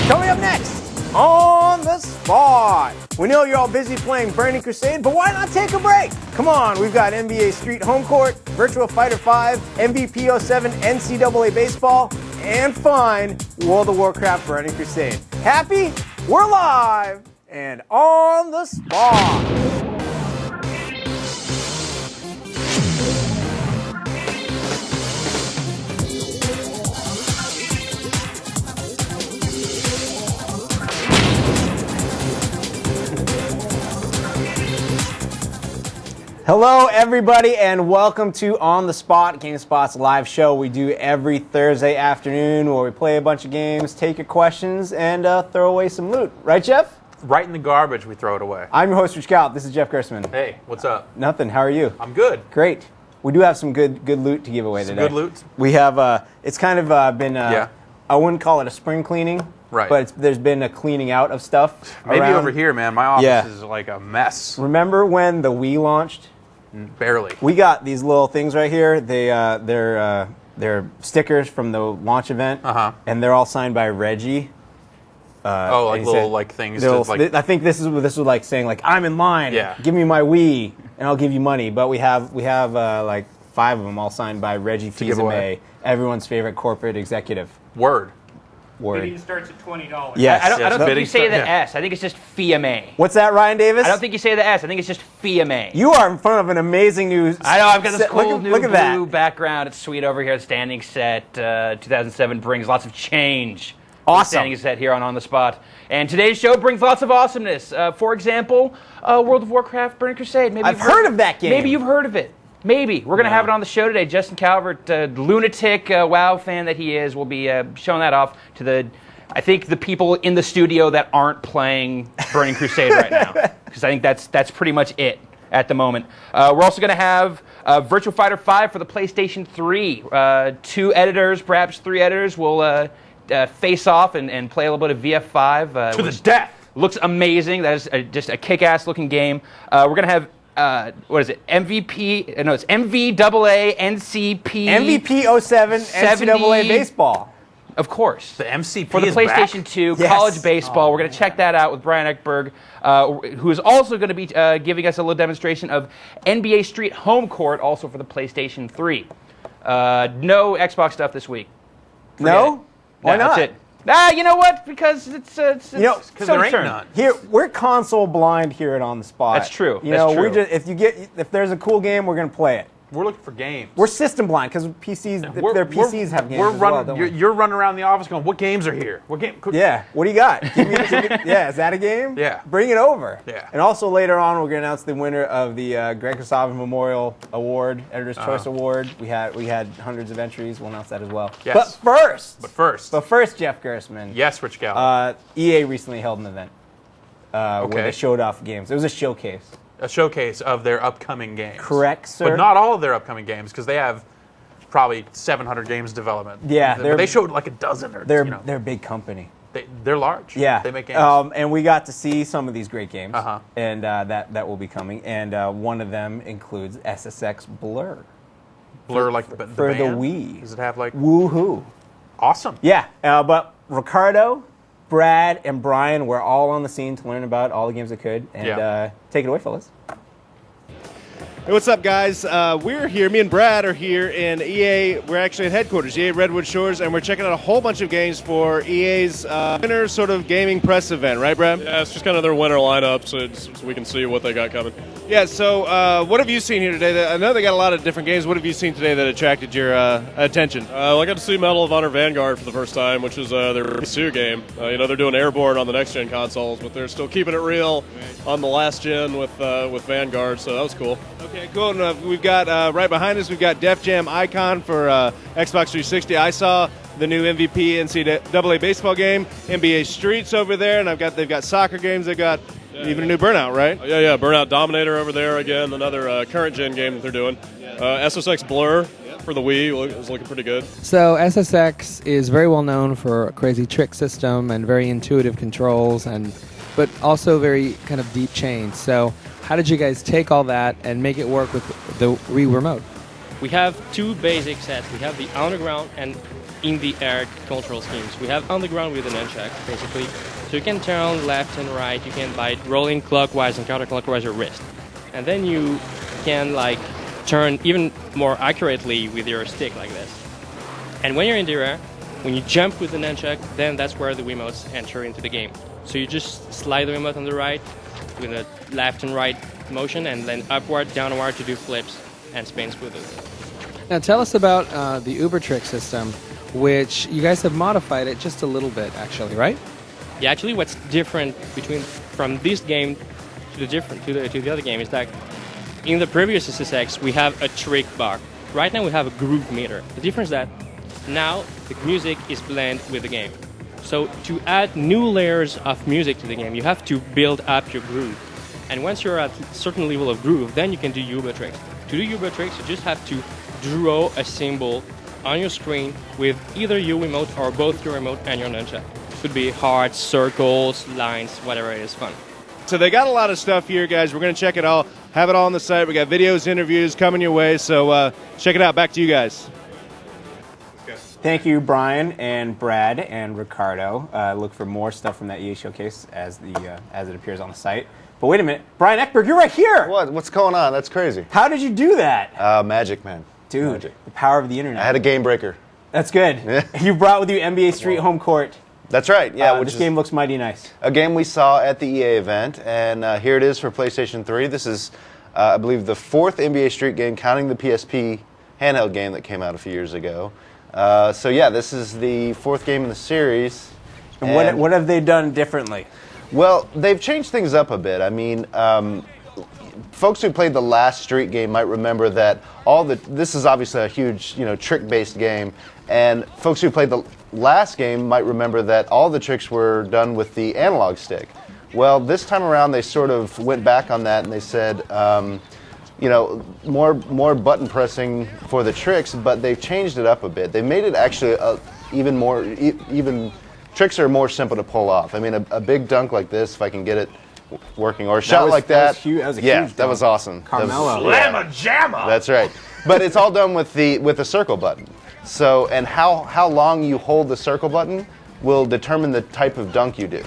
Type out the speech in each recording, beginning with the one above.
Coming up next, On the Spot. We know you're all busy playing Burning Crusade, but why not take a break? Come on, we've got NBA Street Homecourt, Virtua Fighter 5, MVP 07, NCAA Baseball, and fine, World of Warcraft Burning Crusade. Happy? We're live and on the spot. Hello, everybody, and welcome to On the Spot, GameSpot's live show we do every Thursday afternoon where we play a bunch of games, take your questions, and throw away some loot. Right, Jeff? Right in the garbage, we throw it away. I'm your host, Rich Gallup. This is Jeff Gersman. Hey, what's up? Nothing. How are you? I'm good. Great. We do have some good loot to give away today. Some good loot? We have, it's kind of been, I wouldn't call it a spring cleaning. Right. But there's been a cleaning out of stuff Maybe around. over here, man. My office is like a mess. Remember when the Wii launched? Barely. We got these little things right here. They're stickers from the launch event, and they're all signed by Reggie. Like little things. I think this was like saying like I'm in line. Yeah. Give me my Wii and I'll give you money. But we have like 5 of them all signed by Reggie Fils-Aimé, everyone's favorite corporate executive. Word. Bidding starts at $20. Yes. I don't think you say the S. I think it's just FIAME. What's that, Ryan Davis? I don't think you say the S. I think it's just FIAME. You are in front of an amazing new. I know. I've got this cool look new at blue that. background. It's sweet over here. Standing set. 2007 brings lots of change. Awesome. Standing set here on the Spot. And today's show brings lots of awesomeness. For example, World of Warcraft Burning Crusade. Maybe I've heard of that game. Maybe you've heard of it. Maybe. We're going to have it on the show today. Justin Calvert, lunatic WoW fan that he is, will be showing that off to I think the people in the studio that aren't playing Burning Crusade right now, because I think that's pretty much it at the moment. We're also going to have Virtua Fighter 5 for the PlayStation 3. 2 editors, perhaps 3 editors, will face off and play a little bit of VF5. To the death! Looks amazing. That is just a kick-ass looking game. We're going to have what is it? MVP? No, it's MVAA NCP. MVP 07 NCAA Baseball. Of course. The MCP for the is PlayStation back? 2, Yes. college baseball. We're going to check that out with Brian Eckberg, who is also going to be giving us a little demonstration of NBA Street Homecourt, also for the PlayStation 3. No Xbox stuff this week. No? Why not? That's it. You know what? Because it's because there ain't none. Here, we're console blind here at On the Spot. That's true. That's true. If there's a cool game, we're going to play it. We're looking for games. We're system blind because PCs, their PCs have games. You're running around the office going, "What games are here? What game?" Yeah. What do you got? Yeah. Is that a game? Yeah. Bring it over. Yeah. And also later on, we're going to announce the winner of the Greg Crusade Memorial Award, Editor's Choice Award. We had hundreds of entries. We'll announce that as well. Yes. But first, Jeff Gersman. Yes, Rich Gallup. EA recently held an event where they showed off games. It was a showcase. A showcase of their upcoming games. Correct, sir. But not all of their upcoming games, because they have probably 700 games in development. Yeah. They showed like a dozen. They're a big company. They're large. Yeah. They make games. And we got to see some of these great games. And that will be coming. And one of them includes SSX Blur. Blur, like the for band? the Wii. Does it have like... Woohoo. Awesome. Yeah. But Ricardo, Brad, and Brian were all on the scene to learn about all the games they could. And take it away, fellas. Hey, what's up, guys? We're here. Me and Brad are here in EA. We're actually at headquarters, EA Redwood Shores, and we're checking out a whole bunch of games for EA's winter sort of gaming press event, right, Brad? Yeah, it's just kind of their winter lineup, so we can see what they got coming. Yeah, so what have you seen here today? I know they got a lot of different games. What have you seen today that attracted your attention? I got to see Medal of Honor Vanguard for the first time, which is their PS2 game. They're doing Airborne on the next-gen consoles, but they're still keeping it real on the last-gen with Vanguard, so that was cool. Okay, cool. And, we've got, right behind us, we've got Def Jam Icon for Xbox 360. I saw the new MVP NCAA baseball game, NBA Streets over there, and they've got soccer games. They've got even a new Burnout, right? Yeah, Burnout Dominator over there again, another current-gen game that they're doing. SSX Blur for the Wii is looking pretty good. So SSX is very well known for a crazy trick system and very intuitive controls, but also very kind of deep chains. So how did you guys take all that and make it work with the Wii remote? We have two basic sets. We have the Underground and in the air control schemes. We have on the ground with an nunchuck, basically. So you can turn left and right, you can by rolling clockwise and counterclockwise your wrist. And then you can like turn even more accurately with your stick like this. And when you're in the air, when you jump with the nunchuck, then that's where the Wiimotes enter into the game. So you just slide the Wiimote on the right with a left and right motion, and then upward, downward to do flips and spins with it. Now tell us about the Uber Trick system, which you guys have modified it just a little bit, actually, right? Yeah, actually, what's different from this game to the other game is that in the previous SSX we have a trick bar. Right now we have a groove meter. The difference is that now the music is blended with the game. So to add new layers of music to the game, you have to build up your groove. And once you're at a certain level of groove, then you can do Uber tricks. To do Uber tricks, you just have to draw a symbol on your screen with either your Wiimote or both your remote and your nunchuck. It could be hearts, circles, lines, whatever it is fun. So they got a lot of stuff here, guys. We're going to check it all, have it all on the site. We got videos, interviews coming your way, so check it out. Back to you guys. Thank you, Brian and Brad and Ricardo. Look for more stuff from that EA Showcase as it appears on the site. But wait a minute, Brian Eckberg, you're right here. What? What's going on? That's crazy. How did you do that? Magic, man. Dude, Magic. The power of the internet. I had a game breaker. That's good. You brought with you NBA Street Homecourt. That's right, yeah. This game looks mighty nice. A game we saw at the EA event, and here it is for PlayStation 3. This is, I believe, the 4th NBA Street game, counting the PSP handheld game that came out a few years ago. So yeah, this is the 4th game in the series. And what have they done differently? Well, they've changed things up a bit. I mean, folks who played the last Street game might remember that this is obviously a huge, trick-based game, and folks who played the last game might remember that all the tricks were done with the analog stick. Well, this time around they sort of went back on that and they said, more button pressing for the tricks, but they've changed it up a bit. They made it actually even tricks are more simple to pull off. I mean, a big dunk like this, if I can get it working, or a shot like that. That was a huge that was awesome. Carmelo. Slamma jamma. That's right. But it's all done with the circle button. So, and how long you hold the circle button will determine the type of dunk you do.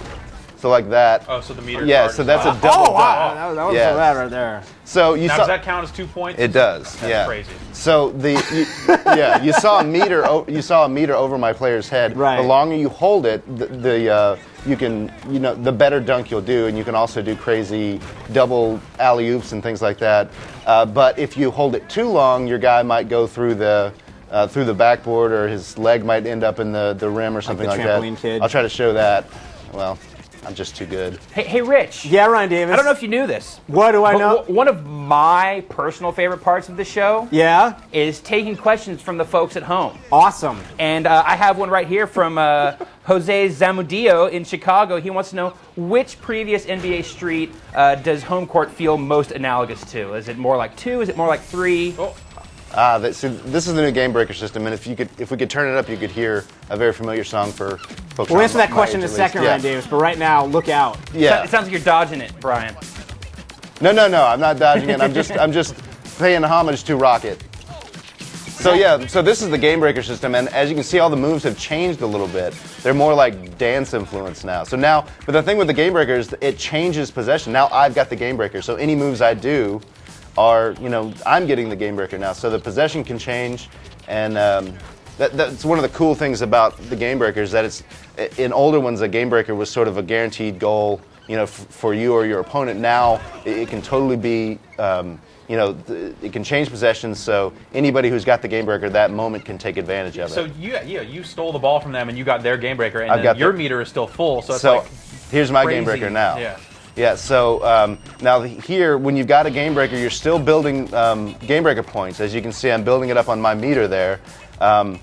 So like that. Oh, so the meter. Yeah, so that's a double dunk. Wow, that was so bad right there. So you now, saw. Does that count as 2 points? It does. That's crazy. So you saw a meter. You saw a meter over my player's head. Right. The longer you hold it, you can the better dunk you'll do, and you can also do crazy double alley oops and things like that. But if you hold it too long, your guy might go through the backboard, or his leg might end up in the rim or something like that. Trampoline kid. I'll try to show that. Well, I'm just too good. Hey, Rich. Yeah, Ryan Davis. I don't know if you knew this. What do I know? One of my personal favorite parts of the show is taking questions from the folks at home. Awesome. And I have one right here from Jose Zamudio in Chicago. He wants to know, which previous NBA Street does Homecourt feel most analogous to? Is it more like 2? Is it more like 3? Oh. This is the new Game Breaker system, and if we could turn it up, you could hear a very familiar song for folks. We'll answer that question in a second, Ryan Davis, but right now, look out. Yeah. It sounds like you're dodging it, Brian. No, I'm not dodging it. I'm just paying homage to Rocket. So yeah, so this is the Game Breaker system, and as you can see, all the moves have changed a little bit. They're more like dance influence now. So now, but the thing with the Game Breaker is it changes possession. Now I've got the Game Breaker, so any moves I do are, I'm getting the Game Breaker now. So the possession can change, and that's one of the cool things about the Game Breaker is that it's, in older ones, a Game Breaker was sort of a guaranteed goal, for you or your opponent. Now it can totally be, it can change possessions, so anybody who's got the Game Breaker that moment can take advantage of it. So you stole the ball from them and you got their Game Breaker, and then your meter is still full, so it's like here's my crazy. Game Breaker now. Yeah. Yeah, so now here, when you've got a Game Breaker, you're still building Game Breaker points. As you can see, I'm building it up on my meter there. And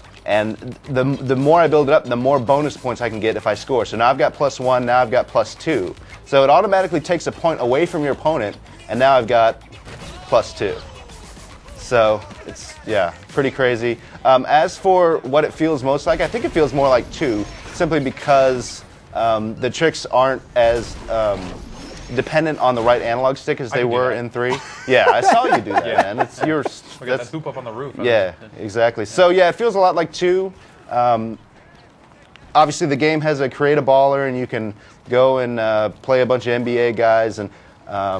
the more I build it up, the more bonus points I can get if I score. So now I've got +1, now I've got +2. So it automatically takes a point away from your opponent, and now I've got +2. So it's, pretty crazy. As for what it feels most like, I think it feels more like 2, simply because the tricks aren't as dependent on the right analog stick as they were in 3. Yeah, I saw you do that, man. It's yours. We got that hoop up on the roof. Yeah, exactly. So yeah, it feels a lot like 2. Obviously, the game has a create a baller, and you can go and play a bunch of NBA guys. And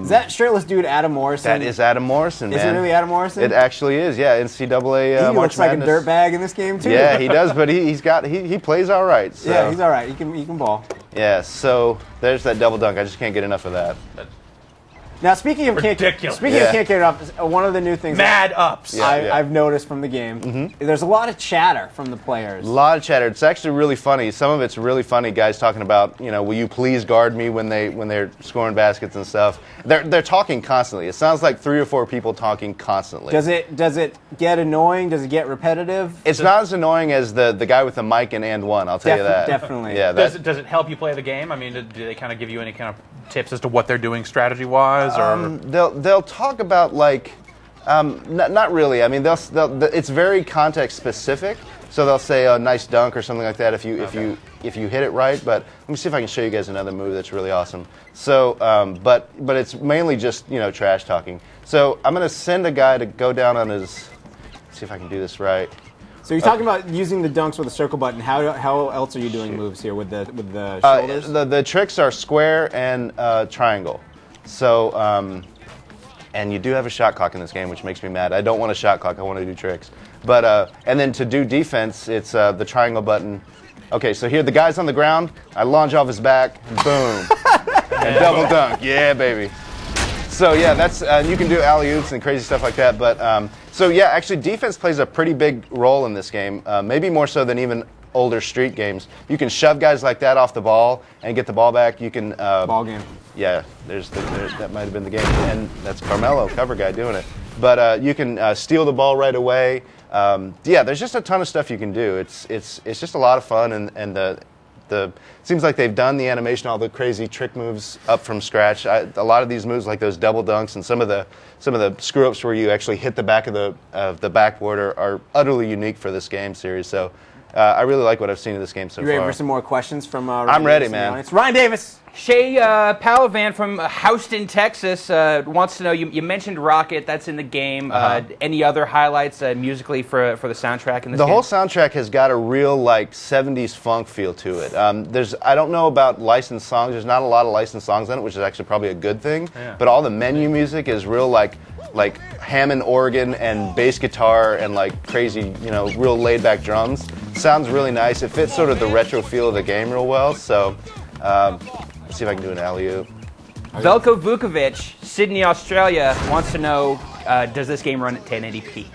is that shirtless dude Adam Morrison? That is Adam Morrison, man. Is it really Adam Morrison? It actually is, yeah. NCAA he looks like a dirtbag in this game, too. Yeah, he does, but he plays all right. So. Yeah, he's all right. He can ball. Yeah, so there's that double dunk. I just can't get enough of that. Now, speaking of can't get it up, one of the new things I've noticed from the game, there's a lot of chatter from the players. A lot of chatter. It's actually really funny. Some of it's really funny. Guys talking about, will you please guard me when they're scoring baskets and stuff. They're talking constantly. It sounds like 3 or 4 people talking constantly. Does it get annoying? Does it get repetitive? It's not as annoying as the guy with the mic and one. I'll tell you that. Definitely. Yeah. Does it help you play the game? I mean, do they kind of give you any kind of tips as to what they're doing strategy-wise? Or they'll talk about not really. I mean, it's very context specific. So they'll say a nice dunk or something like that if you hit it right. But let me see if I can show you guys another move that's really awesome. So, but it's mainly just trash talking. So I'm gonna send a guy to go down on his. See if I can do this right. So you're talking about using the dunks with a circle button. How else are you doing moves here with the shoulders? The tricks are square and triangle. So, and you do have a shot clock in this game, which makes me mad. I don't want a shot clock. I want to do tricks. But and then to do defense, it's the triangle button. Okay, so here the guy's on the ground. I launch off his back. Boom. And double dunk. Yeah, baby. So yeah, that's you can do alley-oops and crazy stuff like that. But so yeah, actually defense plays a pretty big role in this game. Maybe more so than even older street games. You can shove guys like that off the ball and get the ball back. You can ball game. Yeah, that might have been the game, and that's Carmelo, cover guy, doing it. But you can steal the ball right away. Yeah, there's just a ton of stuff you can do. It's just a lot of fun, and the seems like they've done the animation, all the crazy trick moves up from scratch. A lot of these moves, like those double dunks and some of the screw ups where you actually hit the back of the backboard, are utterly unique for this game series. So I really like what I've seen of this game so far. You ready for some more questions from Ryan I'm ready, Davis man. It's Ryan Davis. Shay Palavan from Houston, Texas wants to know, you mentioned Rocket, that's in the game. Any other highlights musically for the soundtrack in this game? The whole soundtrack has got a real 70s funk feel to it. I don't know about licensed songs. There's not a lot of licensed songs in it, which is actually probably a good thing. Yeah. But all the menu music is real like Hammond organ and bass guitar and crazy, real laid back drums. Sounds really nice. It fits sort of the retro feel of the game real well. So. Let's see if I can do an alley-oop. Velko Vukovic, Sydney, Australia, wants to know, does this game run at 1080p?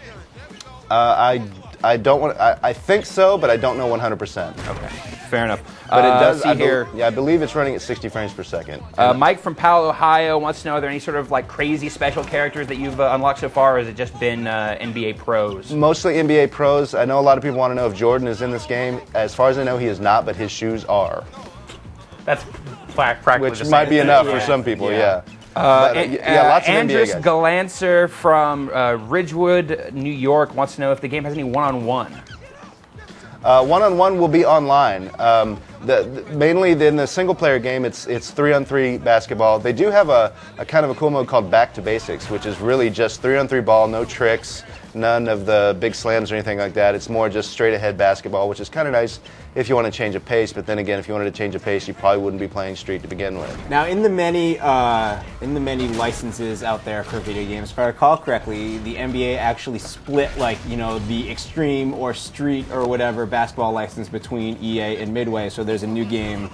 I don't want. I think so, but I don't know 100%. Okay, fair enough. But it does. Here. I believe it's running at 60 frames per second. Mike from Powell, Ohio, wants to know: are there any sort of crazy special characters that you've unlocked so far, or has it just been NBA pros? Mostly NBA pros. I know a lot of people want to know if Jordan is in this game. As far as I know, he is not, but his shoes are. That's practically which might be enough for some people. Yeah. Lots of NBA Andres guys. Galancer from Ridgewood, New York, wants to know if the game has any one-on-one. One-on-one will be online. Mainly in the single-player game, it's 3-on-3 basketball. They do have a kind of a cool mode called Back to Basics, which is really just 3-on-3 ball, no tricks, none of the big slams or anything like that. It's more just straight-ahead basketball, which is kind of nice if you want to change a pace. But then again, if you wanted to change a pace, you probably wouldn't be playing Street to begin with. Now, in the many licenses out there for video games, if I recall correctly, the NBA actually split the Extreme or Street or whatever basketball license between EA and Midway. So there's a new game,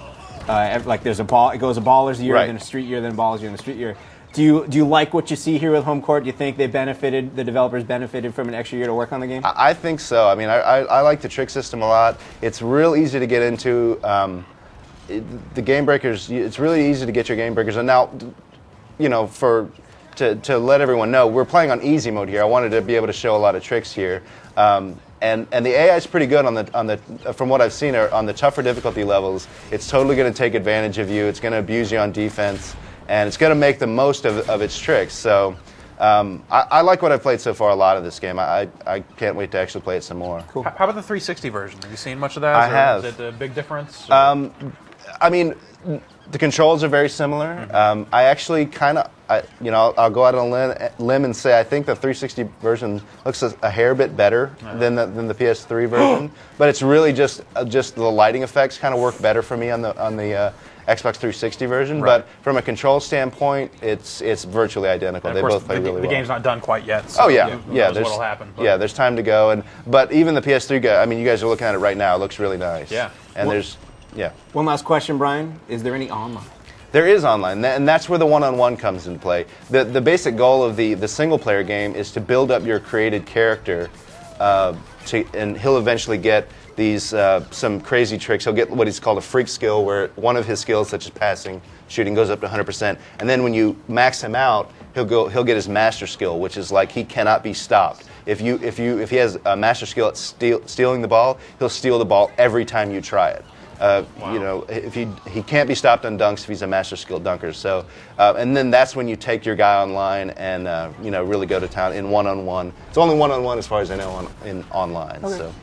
there's a ball. It goes a Ballers year, right. Then a Street year, then Ballers year, and a Street year. Do you like what you see here with Homecourt? Do you think the developers benefited from an extra year to work on the game? I think so. I mean, I like the trick system a lot. It's real easy to get into. The game breakers, it's really easy to get your game breakers. And now, to let everyone know, we're playing on easy mode here. I wanted to be able to show a lot of tricks here. And the AI is pretty good on the from what I've seen on the tougher difficulty levels. It's totally going to take advantage of you. It's going to abuse you on defense. And it's going to make the most of its tricks. So I like what I've played so far a lot of this game. I can't wait to actually play it some more. Cool. How about the 360 version? Have you seen much of that? I have. Is it a big difference? I mean, the controls are very similar. I actually I'll go out on a limb and say I think the 360 version looks a hair bit better than the PS3 version, but it's really just the lighting effects kind of work better for me on the Xbox 360 version. Right. But from a control standpoint, it's virtually identical. And They of course, both play really well. The game's not done quite yet. So Oh yeah, who yeah. knows what'll happen. But. Yeah, there's time to go, but even the PS3 guy. I mean, you guys are looking at it right now. It looks really nice. Yeah. And One last question, Brian. Is there any online? There is online, and that's where the one-on-one comes into play. The basic goal of the single-player game is to build up your created character, and he'll eventually get these some crazy tricks. He'll get what is called a freak skill, where one of his skills, such as passing, shooting, goes up to 100%. And then when you max him out, he'll get his master skill, which is like he cannot be stopped. If he has a master skill at stealing the ball, he'll steal the ball every time you try it. Wow. If he can't be stopped on dunks if he's a master skill dunker. So, and then that's when you take your guy online and really go to town in one-on-one. It's only one-on-one as far as I know in online. Okay. So,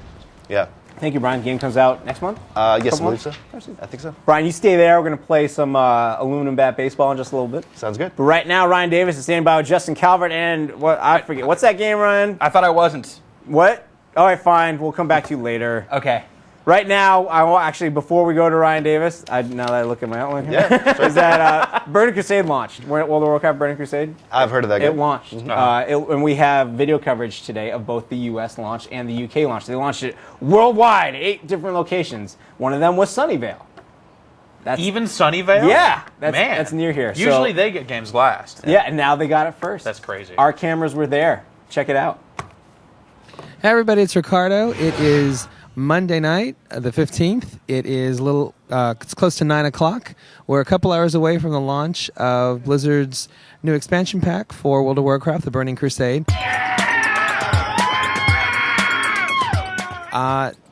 yeah. Thank you, Brian. Game comes out next month? Yes, I believe so. I think so. Brian, you stay there. We're going to play some aluminum bat baseball in just a little bit. Sounds good. But right now, Ryan Davis is standing by with Justin Calvert and I forget. What's that game, Ryan? I thought I wasn't. What? All right, fine. We'll come back to you later. Okay. Right now, I will actually, before we go to Ryan Davis, now that I look at my outline here, Yeah, is that Burning Crusade launched. World of Warcraft Burning Crusade? I've heard of that game. It launched. And we have video coverage today of both the U.S. launch and the UK launch. They launched it worldwide, 8 different locations. One of them was Sunnyvale. Even Sunnyvale? Yeah. Man. That's near here. Usually they get games last. Yeah, and now they got it first. That's crazy. Our cameras were there. Check it out. Hey everybody, it's Ricardo. It is Monday night, the 15th. It is it's close to 9 o'clock. We're a couple hours away from the launch of Blizzard's new expansion pack for World of Warcraft, the Burning Crusade.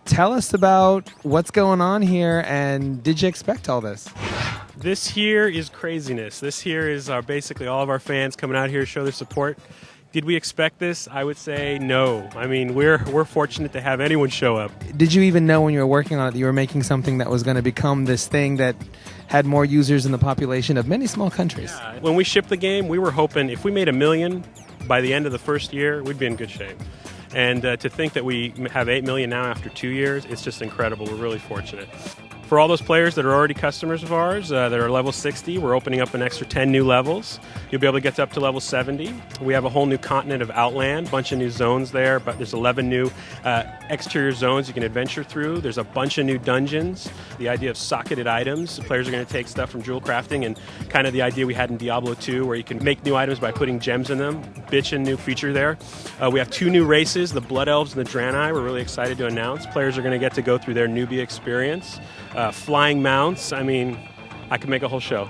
Tell us about what's going on here, and did you expect all this? This here is craziness. This here is basically all of our fans coming out here to show their support. Did we expect this? I would say no. I mean, we're fortunate to have anyone show up. Did you even know when you were working on it that you were making something that was going to become this thing that had more users than the population of many small countries? Yeah. When we shipped the game, we were hoping if we made 1 million by the end of the first year, we'd be in good shape. And to think that we have 8 million now after 2 years, it's just incredible. We're really fortunate. For all those players that are already customers of ours that are level 60, we're opening up an extra 10 new levels. You'll be able to get up to level 70. We have a whole new continent of Outland, a bunch of new zones there, but there's 11 new exterior zones you can adventure through. There's a bunch of new dungeons. The idea of socketed items. The players are going to take stuff from jewel crafting and kind of the idea we had in Diablo 2 where you can make new items by putting gems in them. Bitchin' new feature there. We have 2 new races, the Blood Elves and the Draenei. We're really excited to announce. Players are going to get to go through their newbie experience. Flying mounts. I mean, I could make a whole show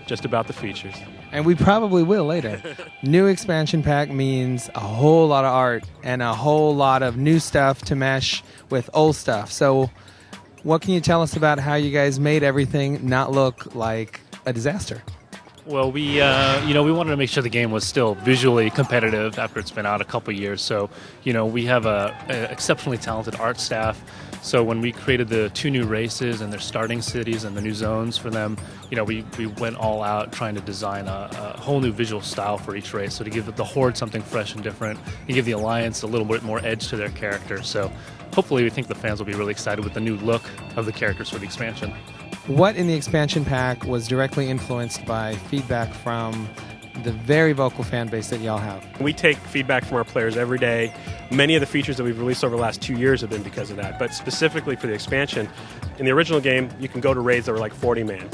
just about the features. And we probably will later. New expansion pack means a whole lot of art and a whole lot of new stuff to mesh with old stuff. So what can you tell us about how you guys made everything not look like a disaster? Well, we wanted to make sure the game was still visually competitive after it's been out a couple years. So, we have a exceptionally talented art staff. So when we created the 2 new races and their starting cities and the new zones for them, we went all out trying to design a whole new visual style for each race. So to give the Horde something fresh and different, and give the Alliance a little bit more edge to their character. So hopefully we think the fans will be really excited with the new look of the characters for the expansion. What in the expansion pack was directly influenced by feedback from the very vocal fan base that y'all have? We take feedback from our players every day. Many of the features that we've released over the last 2 years have been because of that. But specifically for the expansion, in the original game, you can go to raids that were like 40-man.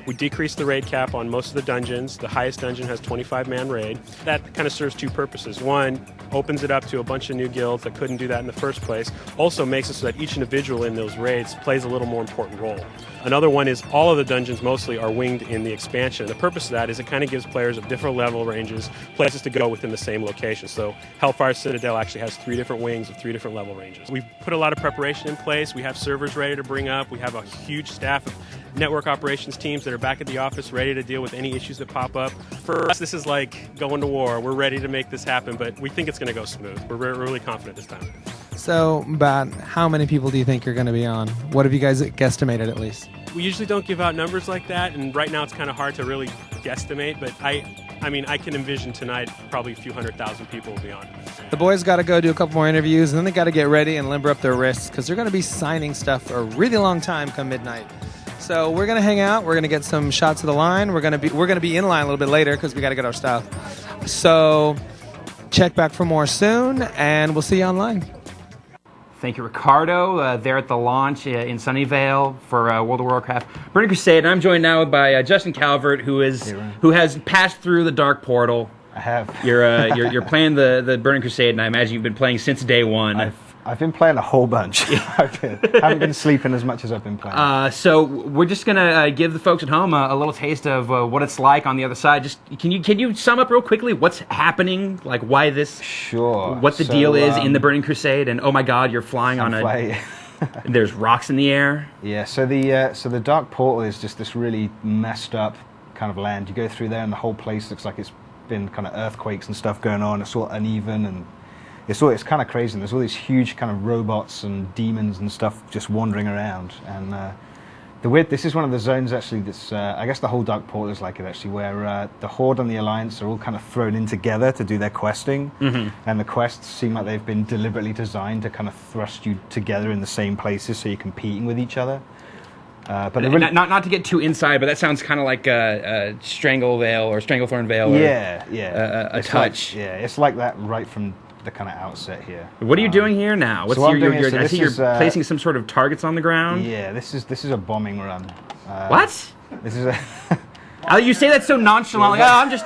We decreased the raid cap on most of the dungeons. The highest dungeon has 25-man raid. That kind of serves 2 purposes. One, opens it up to a bunch of new guilds that couldn't do that in the first place. Also makes it so that each individual in those raids plays a little more important role. Another one is all of the dungeons mostly are winged in the expansion. The purpose of that is it kind of gives players of different level ranges places to go within the same location. So Hellfire Citadel actually has 3 different wings of 3 different level ranges. We've put a lot of preparation in place. We have servers ready to bring up. We have a huge staff of network operations teams that are back at the office ready to deal with any issues that pop up. For us, this is like going to war. We're ready to make this happen, but we think it's going to go smooth. We're really confident this time. So about how many people do you think are going to be on? What have you guys guesstimated at least? We usually don't give out numbers like that, and right now it's kind of hard to really guesstimate, but I I mean, I can envision tonight probably a few 100,000 people will be on. The boys got to go do a couple more interviews, and then they got to get ready and limber up their wrists because they're going to be signing stuff for a really long time come midnight. So we're going to hang out. We're going to get some shots of the line. We're going to be in line a little bit later because we got to get our stuff. So check back for more soon, and we'll see you online. Thank you, Ricardo. There at the launch in Sunnyvale for World of Warcraft, Burning Crusade. And I'm joined now by Justin Calvert, who has passed through the Dark Portal. I have. You're playing the Burning Crusade, and I imagine you've been playing since day one. I've been playing a whole bunch. I haven't been sleeping as much as I've been playing. So we're just gonna give the folks at home a little taste of what it's like on the other side. Just can you sum up real quickly what's happening? Like why this? Sure. What the deal is in the Burning Crusade? And oh my God, you're flying on a. There's rocks in the air. Yeah. So the Dark Portal is just this really messed up kind of land. You go through there, and the whole place looks like it's been kind of earthquakes and stuff going on. It's all uneven and. It's kind of crazy. And there's all these huge kind of robots and demons and stuff just wandering around. And this is one of the zones actually that's, I guess the whole Dark Portal is like it actually, where the Horde and the Alliance are all kind of thrown in together to do their questing. Mm-hmm. And the quests seem like they've been deliberately designed to kind of thrust you together in the same places so you're competing with each other. But really, not to get too inside, but that sounds kind of like a Strangle Veil or Stranglethorn Veil. Or, a touch. It's like that right from the kind of outset here. What are you doing here now? What's I see you're placing some sort of targets on the ground. Yeah, this is a bombing run. What? This is a. You say that so nonchalantly. I'm just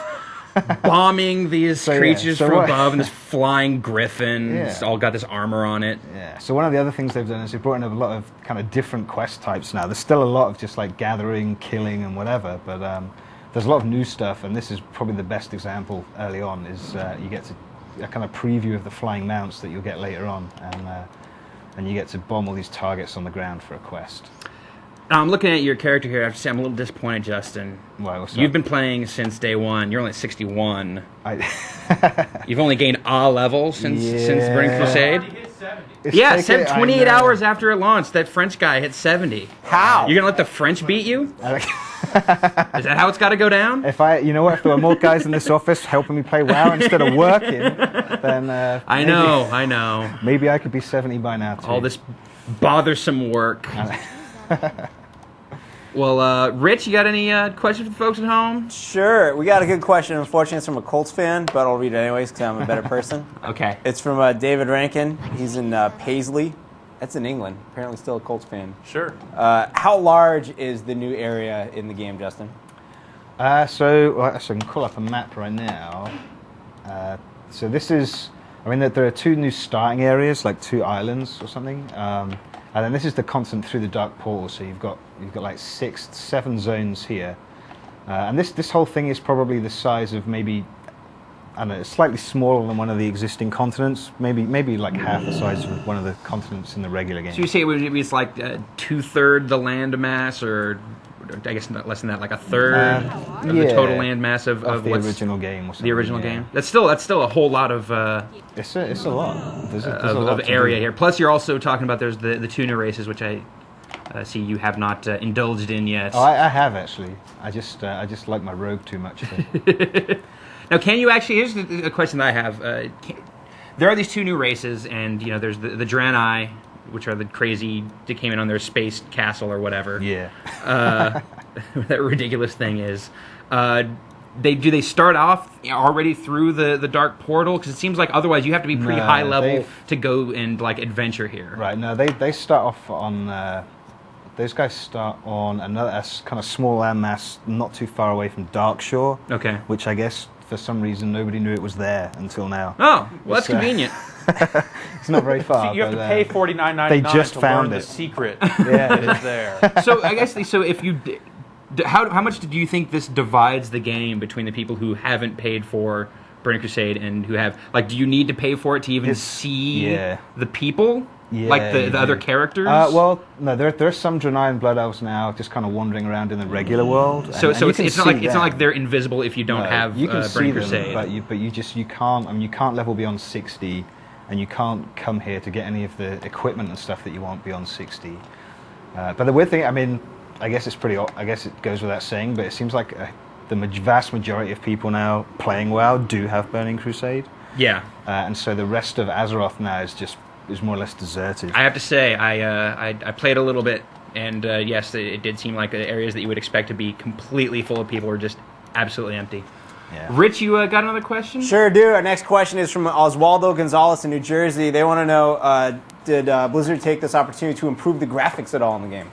bombing these creatures from above, and this flying griffin. It's all got this armor on it. Yeah. So one of the other things they've done is they've brought in a lot of kind of different quest types now. There's still a lot of just like gathering, killing, and whatever, but there's a lot of new stuff, and this is probably the best example early on. Is you get to a kind of preview of the flying mounts that you'll get later on, and you get to bomb all these targets on the ground for a quest. I'm looking at your character here. I have to say I'm a little disappointed, Justin. Why? What's You've up? been playing since day one. You're only at 61. You've only gained a level since Burning Crusade. 28 hours after it launched, that French guy hit 70. How? You're gonna let the French beat you? Is that how it's got to go down? If there were more guys in this office helping me play WoW instead of working, then I know. Maybe I could be 70 by now too. All this bothersome work. Well, Rich, you got any questions for the folks at home? Sure. We got a good question. Unfortunately, it's from a Colts fan, but I'll read it anyways because I'm a better person. Okay. It's from David Rankin. He's in Paisley. That's in England. Apparently still a Colts fan. Sure. How large is the new area in the game, Justin? So I can call up a map right now. So this is, there are two new starting areas, like 2 islands or something. And then this is the continent through the Dark Portal. So you've got like 7 zones here. And this whole thing is probably the size of maybe, I don't know, it's slightly smaller than one of the existing continents, maybe like half the size of one of the continents in the regular game. So you say it's like 2/3 the land mass, or I guess not less than that, like 1/3 of the total land mass of the original game. Or something, the original game. That's still a whole lot of. It's a lot. There's a lot of area here. Plus, you're also talking about there's the 2 new races, which I see you have not indulged in yet. Oh, I have actually. I just like my rogue too much. Now, can you actually? Here's a question that I have. There are these 2 new races, and there's the Draenei, which are the crazy that came in on their space castle or whatever. Yeah. That ridiculous thing is. Do they start off already through the Dark Portal? Because it seems like otherwise you have to be pretty high level to go and like adventure here. Right. No, they start off on. Those guys start on another kind of small landmass not too far away from Darkshore. Okay. Which I guess for some reason nobody knew it was there until now. Oh, well, that's convenient. It's not very far. So you have to pay $49.99 they just to found learn it. the secret that is there. So I guess if you. How much do you think this divides the game between the people who haven't paid for Burning Crusade and who have? Like, do you need to pay for it to even see the people? Yeah, like the other characters? Well, no, there's some Draenei and Blood Elves now just kind of wandering around in the regular world. So it's not like they're invisible if you don't have you can Burning see Crusade. Them, but you can't. I mean, you can't level beyond 60, and you can't come here to get any of the equipment and stuff that you want beyond 60. But the weird thing, I mean, I guess it goes without saying, but it seems like the vast majority of people now playing WoW do have Burning Crusade. Yeah. And so the rest of Azeroth now is more or less deserted. I have to say, I played a little bit, and yes, it did seem like the areas that you would expect to be completely full of people were just absolutely empty. Yeah. Rich, you got another question? Sure do. Our next question is from Oswaldo Gonzalez in New Jersey. They want to know, did Blizzard take this opportunity to improve the graphics at all in the game?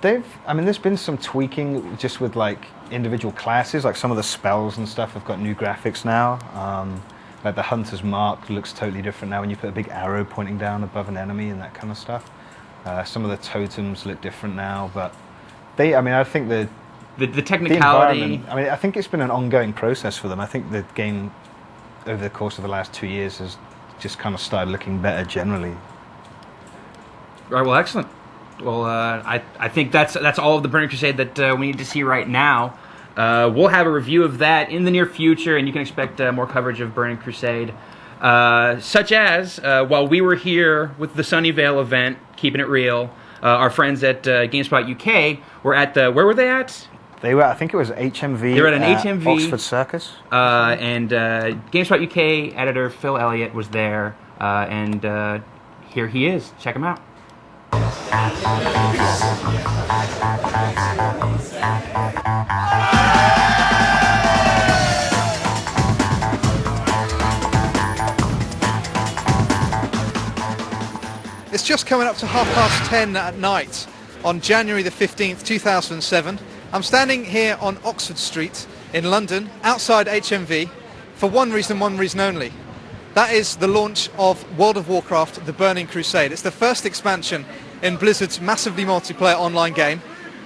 There's been some tweaking just with like individual classes, like some of the spells and stuff have got new graphics now. Like the Hunter's Mark looks totally different now when you put a big arrow pointing down above an enemy and that kind of stuff. Some of the totems look different now, but I think the technicality. I think it's been an ongoing process for them. I think the game over the course of the last 2 years has just kind of started looking better generally. All right, well, excellent. Well, I think that's all of the Burning Crusade that we need to see right now. We'll have a review of that in the near future, and you can expect more coverage of Burning Crusade, such as while we were here with the Sunnyvale event, Keeping It Real, our friends at GameSpot UK were at where were they at? They were, I think it was HMV. They were at an HMV. Oxford Circus. And GameSpot UK editor Phil Elliott was there, and here he is. Check him out. It's just coming up to 10:30 at night on January the 15th, 2007. I'm standing here on Oxford Street in London, outside HMV, for one reason only. That is the launch of World of Warcraft, The Burning Crusade. It's the first expansion in Blizzard's massively multiplayer online game.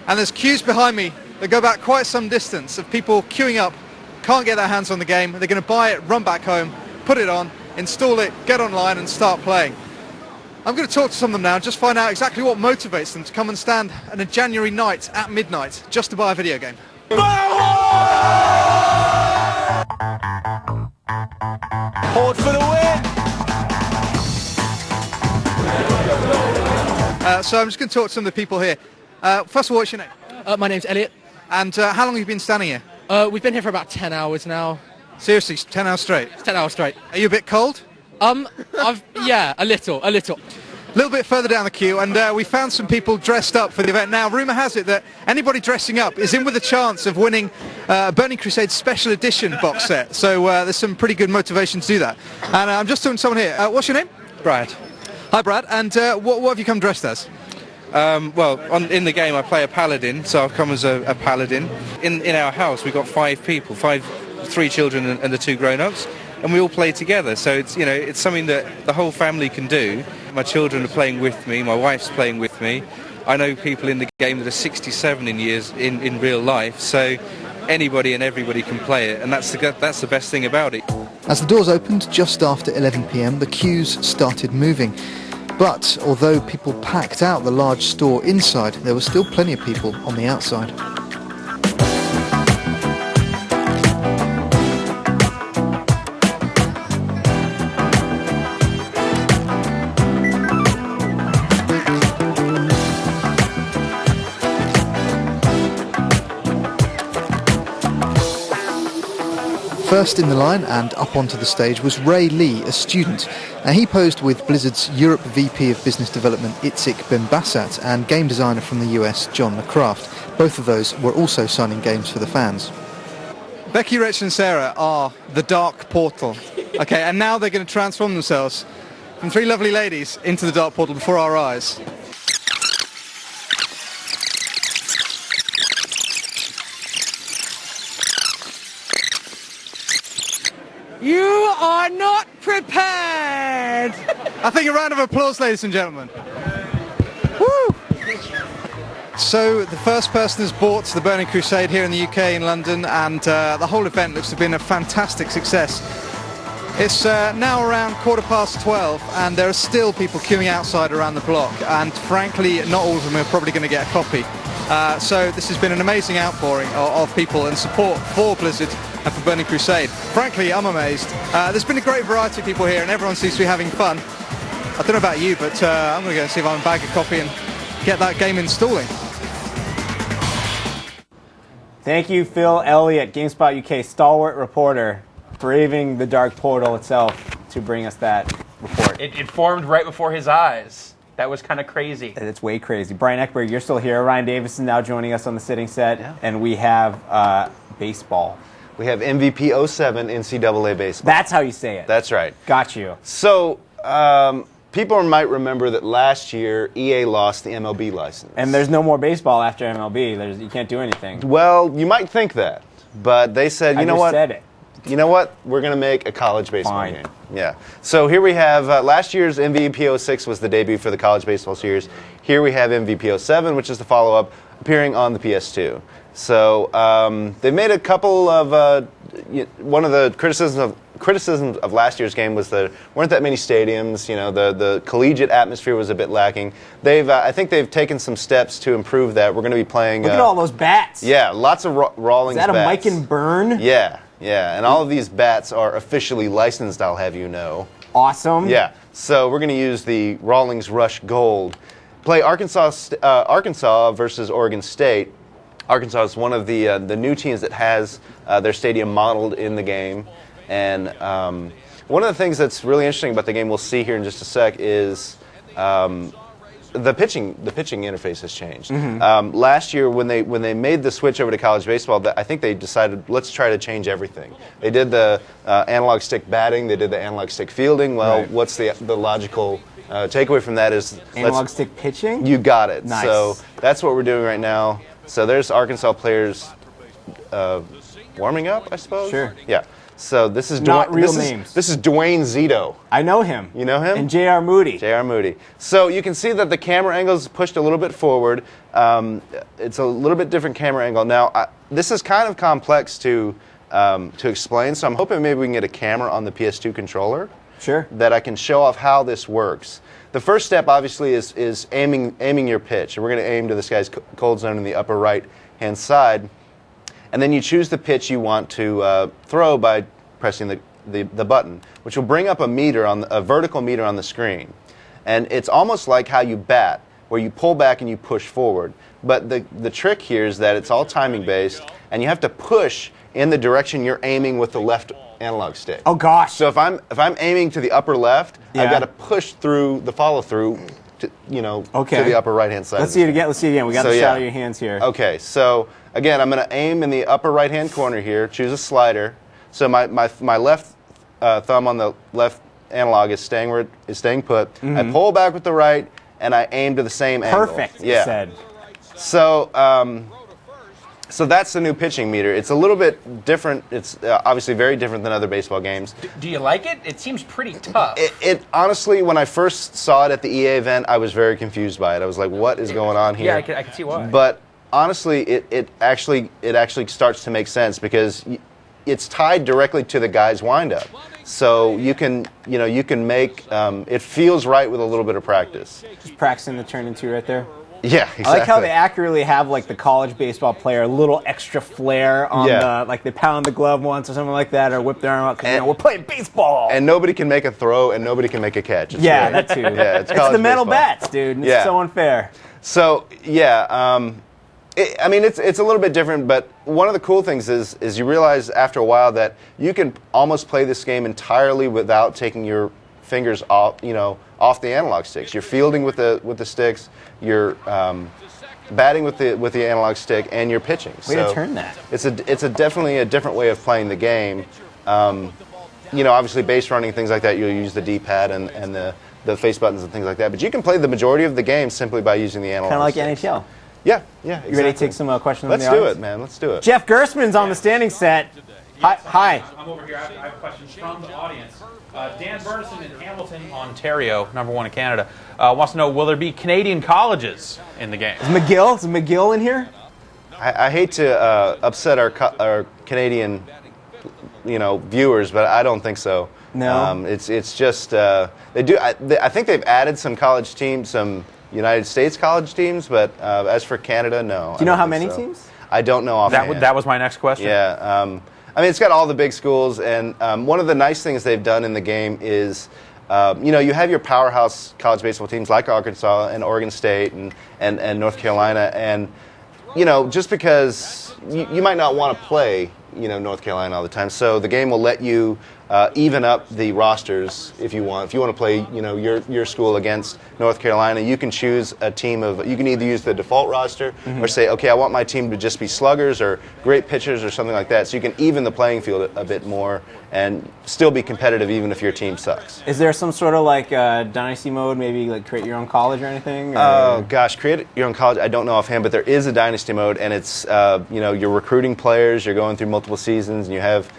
And there's queues behind me that go back quite some distance of people queuing up, can't get their hands on the game. They're going to buy it, run back home, put it on, install it, get online and start playing. I'm going to talk to some of them now and just find out exactly what motivates them to come and stand on a January night at midnight just to buy a video game. Hold for the win! So I'm just going to talk to some of the people here. First of all, what's your name? My name's Elliot. And how long have you been standing here? We've been here for about 10 hours now. Seriously, 10 hours straight? 10 hours straight. Are you a bit cold? Yeah, a little. A little bit further down the queue, and we found some people dressed up for the event. Now, rumour has it that anybody dressing up is in with a chance of winning Burning Crusade Special Edition box set. So there's some pretty good motivation to do that. And I'm just talking to someone here. What's your name? Brad. Hi, Brad. And what have you come dressed as? In the game I play a paladin, so I've come as a paladin. In our house we've got 5 people, 3 children and the 2 grown-ups. And we all play together, so it's something that the whole family can do. My children are playing with me, my wife's playing with me. I know people in the game that are 67 in real life, so anybody and everybody can play it, and that's the best thing about it. As the doors opened just after 11 p.m, the queues started moving. But although people packed out the large store inside, there were still plenty of people on the outside. First in the line and up onto the stage was Ray Lee, a student. Now, he posed with Blizzard's Europe VP of Business Development Itzik Benbassat and game designer from the US John McCraft. Both of those were also signing games for the fans. Becky, Rich and Sarah are the Dark Portal. Okay, and now they're going to transform themselves from 3 lovely ladies into the Dark Portal before our eyes. You are not prepared! I think a round of applause, ladies and gentlemen. Woo! So the first person has bought the Burning Crusade here in the UK in London, and the whole event looks to have been a fantastic success. It's now around 12:15 and there are still people queuing outside around the block, and frankly not all of them are probably going to get a copy. So this has been an amazing outpouring of people and support for Blizzard and for Burning Crusade. Frankly, I'm amazed. There's been a great variety of people here and everyone seems to be having fun. I don't know about you, but I'm going to go and see if I can bag a copy and get that game installing. Thank you, Phil Elliott, GameSpot UK stalwart reporter, braving the dark portal itself to bring us that report. It formed right before his eyes. That was kind of crazy. It's way crazy. Brian Eckberg, you're still here. Ryan Davison now joining us on the sitting set. Yeah. And we have baseball. We have MVP 07 NCAA baseball. That's how you say it. That's right. Got you. So, people might remember that last year EA lost the MLB license. And there's no more baseball after MLB. You can't do anything. Well, you might think that, but they said, you know what? Said it. You know what? We're going to make a college baseball Fine. game. Yeah. So here we have last year's MVP 06 was the debut for the college baseball series. Here we have MVP 07, which is the follow-up, appearing on the PS2. So they made a couple of one of the criticisms of last year's game was that there weren't that many stadiums. You know, the collegiate atmosphere was a bit lacking. I think they've taken some steps to improve that. We're going to be playing. Look at all those bats. Yeah, lots of Rawlings bats. Is that a Mike and Burn? Yeah, yeah, and all of these bats are officially licensed, I'll have you know. Awesome. Yeah, so we're going to use the Rawlings Rush Gold. Play Arkansas versus Oregon State. Arkansas is one of the new teams that has their stadium modeled in the game. And one of the things that's really interesting about the game, we'll see here in just a sec, is the pitching interface has changed. Mm-hmm. Last year, when they made the switch over to college baseball, I think they decided, let's try to change everything. They did the analog stick batting, they did the analog stick fielding. Well, right. What's the logical takeaway from that is analog stick pitching? You got it. Nice. So that's what we're doing right now. So there's Arkansas players warming up, I suppose. Sure. Yeah. So this is not real names. This is Dwayne Zito. I know him. You know him? And J.R. Moody. J.R. Moody. So you can see that the camera angle is pushed a little bit forward. It's a little bit different camera angle. Now, this is kind of complex to explain, so I'm hoping maybe we can get a camera on the PS2 controller. Sure. That I can show off how this works. The first step, obviously, is aiming your pitch. And we're going to aim to this guy's cold zone in the upper right-hand side. And then you choose the pitch you want to throw by pressing the button, which will bring up a vertical meter on the screen. And it's almost like how you bat, where you pull back and you push forward. But the trick here is that it's all timing based, and you have to push in the direction you're aiming with the left analog stick. Oh gosh! So if I'm aiming to the upper left, yeah. I've got to push through the follow through, to the upper right hand side. Let's see it again. We got the shot of your hands here. Okay, so again, I'm going to aim in the upper right hand corner here. Choose a slider. So my left thumb on the left analog is staying put. Mm-hmm. I pull back with the right, and I aim to the same angle. Perfect. Yeah. Said. So that's the new pitching meter. It's a little bit different. It's obviously very different than other baseball games. Do you like it? It seems pretty tough. It honestly, when I first saw it at the EA event, I was very confused by it. I was like, "What is going on here?" Yeah, I can see why. But honestly, it actually starts to make sense because it's tied directly to the guy's windup. So you can make it feels right with a little bit of practice. Just practicing the turn into right there. Yeah, exactly. I like how they accurately have like the college baseball player a little extra flair on like they pound the glove once or something like that, or whip their arm out because we're playing baseball. And nobody can make a throw and nobody can make a catch. It's yeah, great. that too. Yeah, it's the metal baseball. bats, dude. It's so unfair. So yeah, it's a little bit different, but one of the cool things is you realize after a while that you can almost play this game entirely without taking your fingers off the analog sticks. You're fielding with the sticks. You're batting with the analog stick, and you're pitching. Way to turn that. It's definitely a different way of playing the game. Obviously base running, things like that, you'll use the D-pad and the face buttons and things like that. But you can play the majority of the game simply by using the analog. Kind of like sticks. NHL. Yeah, exactly. You ready to take some questions? Let's from the do audience? it, man. Let's do it. Jeff Gersman's on the standing set. Hi. I'm over here. I have questions from the audience. Dan Burnison in Hamilton, Ontario, #1 in Canada, wants to know, will there be Canadian colleges in the game? Is McGill in here? I hate to upset our Canadian, viewers, but I don't think so. No. It's just they do. I think they've added some college teams, some United States college teams, but as for Canada, no. Do you know how many teams? I don't know offhand. That was my next question. Yeah. It's got all the big schools, and one of the nice things they've done in the game is, you have your powerhouse college baseball teams like Arkansas and Oregon State and North Carolina, and just because you might not want to play, North Carolina all the time. So the game will let you even up the rosters if you want. If you want to play, your school against North Carolina, you can choose a team of. You can either use the default roster or say, okay, I want my team to just be sluggers or great pitchers or something like that. So you can even the playing field a bit more and still be competitive even if your team sucks. Is there some sort of dynasty mode? Maybe create your own college or anything? Oh gosh, create your own college. I don't know offhand, but there is a dynasty mode, and it's you're recruiting players. You're going through multiple seasons, and you have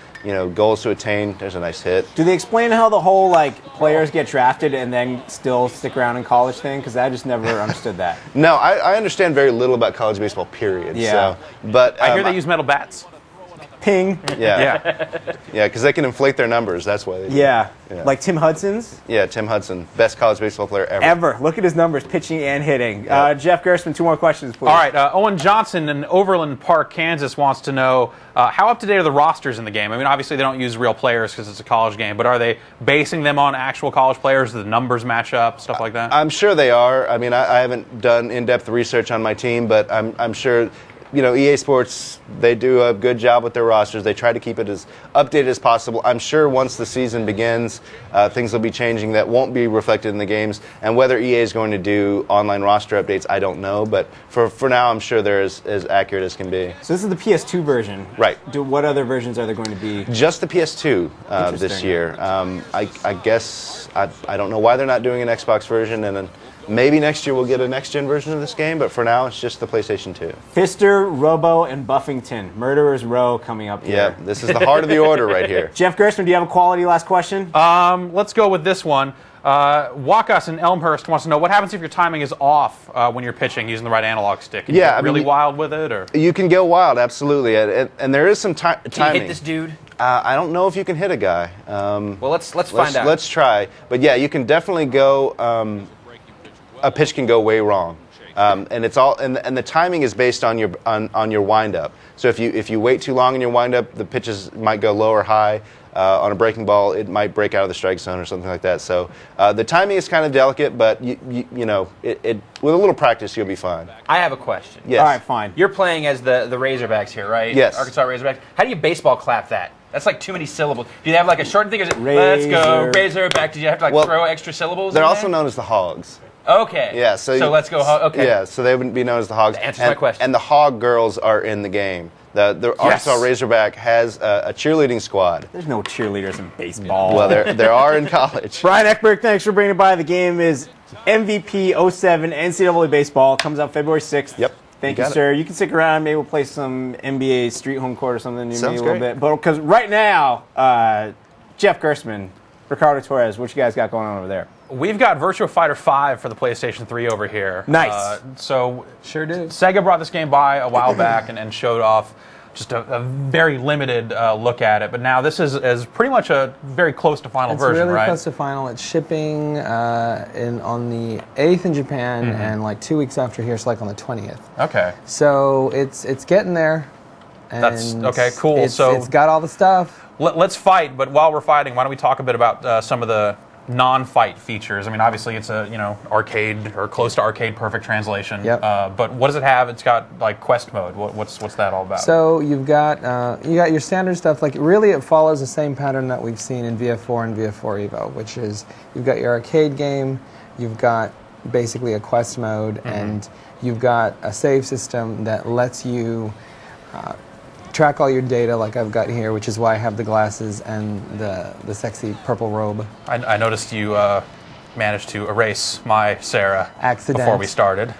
goals to attain. There's a nice hit. Do they explain how the whole players get drafted and then still stick around in college thing? Because I just never understood that. No, I understand very little about college baseball. Period. Yeah. So, but I hear they use metal bats. Ping. Yeah. Yeah, because they can inflate their numbers. That's why they do. Yeah. Like Tim Hudson's? Yeah, Tim Hudson, best college baseball player ever. Look at his numbers, pitching and hitting. Jeff Gerstmann, 2 more questions, please. All right, Owen Johnson in Overland Park, Kansas wants to know how up-to-date are the rosters in the game? I mean, obviously they don't use real players because it's a college game, but are they basing them on actual college players? Do the numbers match up, stuff like that? I'm sure they are. I mean, I haven't done in-depth research on my team, but I'm sure... EA Sports, they do a good job with their rosters. They try to keep it as updated as possible. I'm sure once the season begins, things will be changing that won't be reflected in the games. And whether EA is going to do online roster updates, I don't know. But for now, I'm sure they're as accurate as can be. So this is the PS2 version. Right. What other versions are there going to be? Just the PS2 this year. I guess, I don't know why they're not doing an Xbox version. And then maybe next year we'll get a next-gen version of this game, but for now it's just the PlayStation 2. Pfister, Robo, and Buffington. Murderer's Row coming up here. Yeah, this is the heart of the order right here. Jeff Gerstmann, do you have a quality last question? Let's go with this one. Wakas in Elmhurst wants to know what happens if your timing is off when you're pitching using the right analog stick. Can you get really wild with it, or you can go wild, absolutely, and there is some timing. Can you hit this dude? I don't know if you can hit a guy. Well, let's find out. Let's try. But yeah, you can definitely go. A pitch can go way wrong, and it's all and the timing is based on your windup. So if you wait too long in your windup, the pitches might go low or high. On a breaking ball, it might break out of the strike zone or something like that. So the timing is kind of delicate, but you know with a little practice, you'll be fine. I have a question. Yes. All right, fine. You're playing as the Razorbacks here, right? Yes. Arkansas Razorbacks. How do you baseball clap that? That's like too many syllables. Do you have like a shortened thing? Or is it, let's go Razorback? Did you have to throw extra syllables? They're also known as the Hogs. Okay. Yeah. So let's go. Okay. Yeah. So they wouldn't be known as the Hogs. That answers my question. And the Hog girls are in the game. The Arkansas Razorback has a cheerleading squad. There's no cheerleaders in baseball. Well, there are in college. Brian Eckberg, thanks for bringing it by. The game is MVP 07 NCAA Baseball. Comes out February 6th. Yep. Thank you, sir. You can stick around. Maybe we'll play some NBA Street Home Court or something. Sounds a little great. bit. But because right now, Jeff Gerstmann, Ricardo Torres, what you guys got going on over there? We've got Virtua Fighter 5 for the PlayStation 3 over here. Nice. So sure do. Sega brought this game by a while back and showed off just a very limited look at it. But now this is pretty much a very close to final version, really right? close to final. It's shipping on the 8th in Japan and like 2 weeks after here, so like on the 20th. Okay. So it's getting there. And That's okay. Cool. It's so got all the stuff. Let's fight. But while we're fighting, why don't we talk a bit about some of the non-fight features? I mean, obviously it's a arcade or close to arcade perfect translation. Yep. But what does it have? It's got like quest mode. What's that all about? So you've got your standard stuff. Like really, it follows the same pattern that we've seen in VF4 and VF4 Evo, which is you've got your arcade game, you've got basically a quest mode, and you've got a save system that lets you track all your data like I've got here, which is why I have the glasses and the sexy purple robe. I noticed you managed to erase my Sarah Accident. before we started.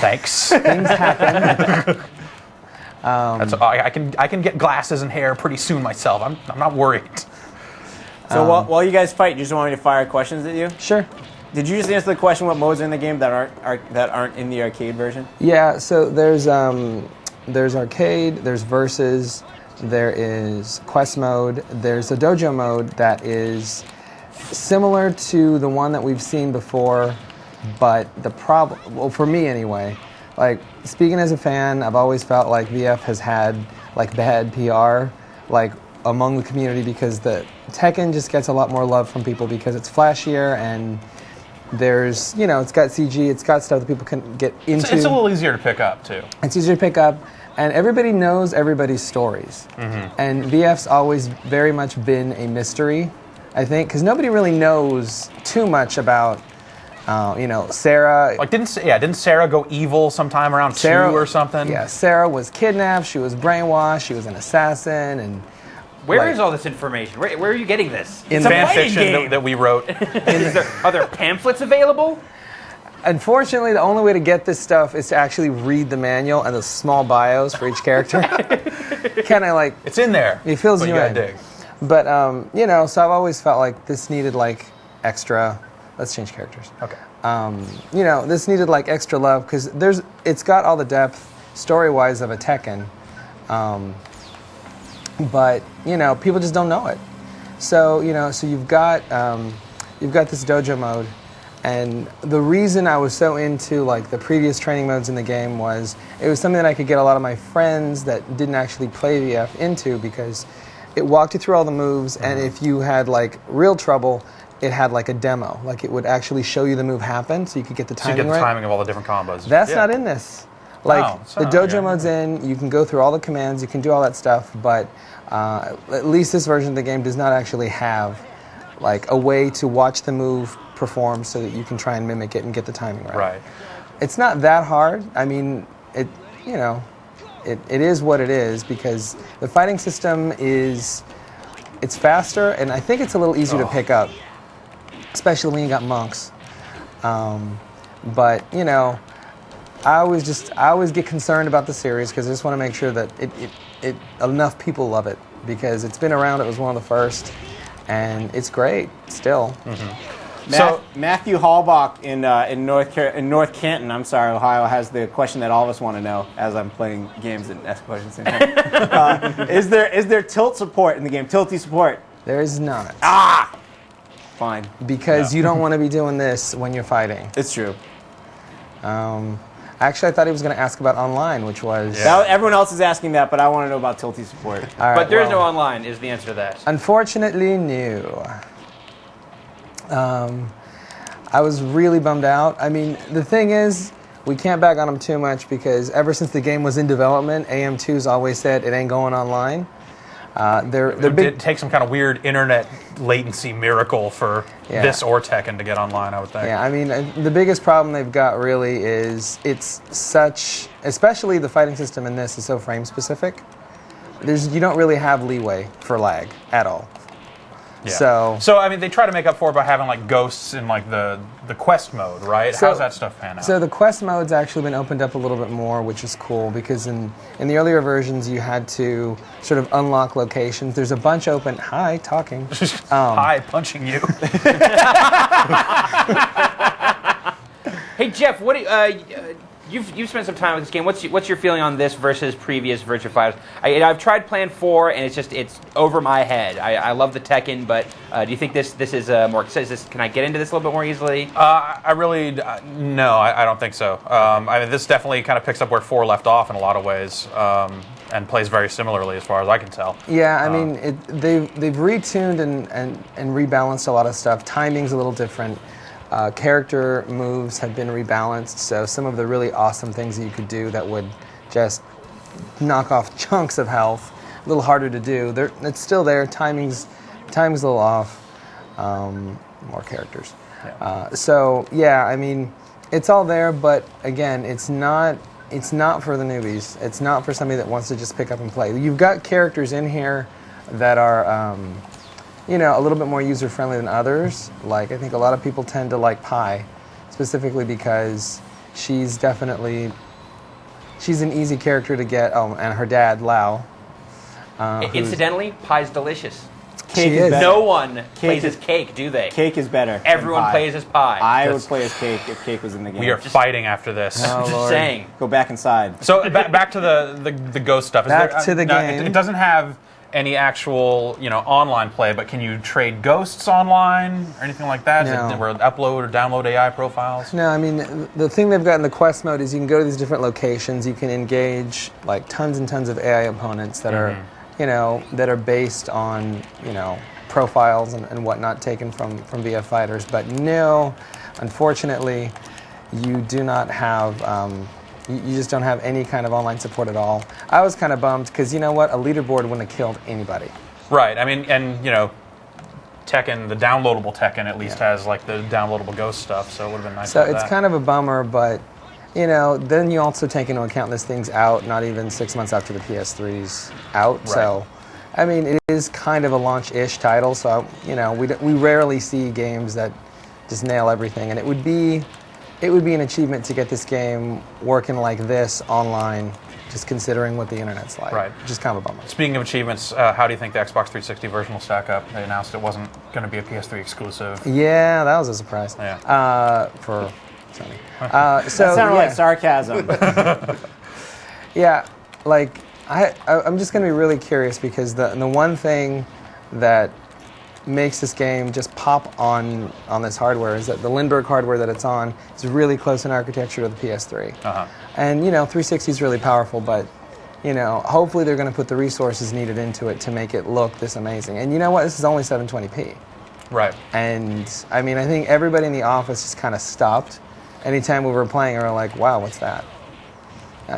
Thanks. Things happen. I can get glasses and hair pretty soon myself. I'm not worried. So while you guys fight, you just want me to fire questions at you? Sure. Did you just answer the question what modes are in the game that aren't in the arcade version? Yeah. So there's arcade, there's versus, there is quest mode, there's a dojo mode that is similar to the one that we've seen before, but the problem, well, for me anyway, like speaking as a fan, I've always felt like VF has had like bad PR, like among the community, because the Tekken just gets a lot more love from people because it's flashier and there's, it's got CG, it's got stuff that people can get into. It's a little easier to pick up too. It's easier to pick up, And everybody knows everybody's stories. And VF's always very much been a mystery, I think, because nobody really knows too much about, you know, Sarah. Like, didn't Sarah go evil sometime around 2 or something? Yeah, Sarah was kidnapped, she was brainwashed, she was an assassin, and... Where is all this information? Where are you getting this? In It's a fan fighting fiction game. that we wrote. Are there pamphlets available? Unfortunately, the only way to get this stuff is to actually read the manual and the small bios for each character. Kind of like... It's in there. It fills but you you in. gotta dig. But, you know, so I've always felt like this needed, like, extra... Let's change characters. Okay. You know, this needed, like, extra love, because it's got all the depth, story-wise, of a Tekken. But, you know, people just don't know it. So, you know, so you've got this dojo mode. And the reason I was so into like the previous training modes in the game was it was something that I could get a lot of my friends that didn't actually play VF into, because it walked you through all the moves, and if you had like real trouble, it had like a demo. Like it would actually show you the move happen, so you could get the So timing you get the right. timing of all the different combos. That's not in this. Like Oh, so, the dojo okay. mode's in, you can go through all the commands, you can do all that stuff, but at least this version of the game does not actually have like a way to watch the move perform so that you can try and mimic it and get the timing right. Right. It's not that hard. I mean, it is what it is, because the fighting system it's faster, and I think it's a little easier to pick up, especially when you got monks. But you know, I always get concerned about the series because I just want to make sure that enough people love it, because it's been around. It was one of the first, and it's great still. Matthew Hallbach in North Canton, Ohio, has the question that all of us want to know as I'm playing games and ask questions. Is there tilt support in the game? Tilty support? There is not. Ah, fine. Because you don't want to be doing this when you're fighting. It's true. Actually, I thought he was going to ask about online, which was... Everyone else is asking that, but I want to know about tilty support. All right, But there is no online, is the answer to that. Unfortunately, no. I was really bummed out. I mean, the thing is, we can't bag on them too much, because ever since the game was in development, AM2's always said it ain't going online. It did take some kind of weird internet latency miracle for this or Tekken to get online, I would think. Yeah, I mean, the biggest problem they've got really is especially the fighting system in this is so frame specific. You don't really have leeway for lag at all. Yeah. So I mean, they try to make up for it by having like ghosts in like the quest mode, right? How's that stuff pan out? So the quest mode's actually been opened up a little bit more, which is cool, because in the earlier versions you had to sort of unlock locations. There's a bunch open. Hi, talking. Hi, punching you. Hey Jeff, what do you've spent some time with this game. What's your feeling on this versus previous Virtua Fighters? I've tried Plan 4, and it's over my head. I love the Tekken, but do you think this is more? Can I get into this a little bit more easily? I really no, I don't think so. I mean, this definitely kind of picks up where 4 left off in a lot of ways, and plays very similarly as far as I can tell. Yeah, I mean, they've retuned and rebalanced a lot of stuff. Timing's a little different. Character moves have been rebalanced, so some of the really awesome things that you could do that would just knock off chunks of health, a little harder to do. It's still there. Timing's a little off. More characters. Yeah. So yeah, I mean, it's all there, but again, it's not for the newbies. It's not for somebody that wants to just pick up and play. You've got characters in here that are a little bit more user-friendly than others. Like, I think a lot of people tend to like Pi, specifically because she's an easy character to get. Oh, and her dad, Lau. Incidentally, Pi's delicious. Cake is better. No one plays as Cake, do they? Cake is better. Everyone plays as Pi. I would play as Cake if Cake was in the game. We are fighting after this. Oh, Just Lord. saying. Go back inside. So back to the ghost stuff. Back to the game. It doesn't have any actual online play, but can you trade ghosts online or anything like that? No. Or upload or download AI profiles? No, I mean, the thing they've got in the quest mode is you can go to these different locations. You can engage like tons and tons of AI opponents that are, that are based on, profiles and whatnot taken from VF Fighters. But no, unfortunately, you do not have You just don't have any kind of online support at all. I was kind of bummed because, you know what, a leaderboard wouldn't have killed anybody. Right. I mean, and Tekken, the downloadable Tekken at least has like the downloadable Ghost stuff, so it would have been nice. So it's kind of a bummer, but then you also take into account this thing's out not even 6 months after the PS3's out. Right. So, I mean, it is kind of a launch-ish title, so we rarely see games that just nail everything, and it would be an achievement to get this game working like this online, just considering what the internet's like. Right. Just kind of a bummer. Speaking of achievements, how do you think the Xbox 360 version will stack up? They announced it wasn't going to be a PS3 exclusive. Yeah, that was a surprise. Yeah. For Sony. That sounded like sarcasm. Yeah, like I'm just going to be really curious because the one thing that makes this game just pop on this hardware is that the Lindbergh hardware that it's on is really close in architecture to the PS3. Uh-huh. And 360 is really powerful, but hopefully they're going to put the resources needed into it to make it look this amazing. And you know what? This is only 720p. Right. And I mean, I think everybody in the office just kind of stopped. Anytime we were playing, we were like, "Wow, what's that?"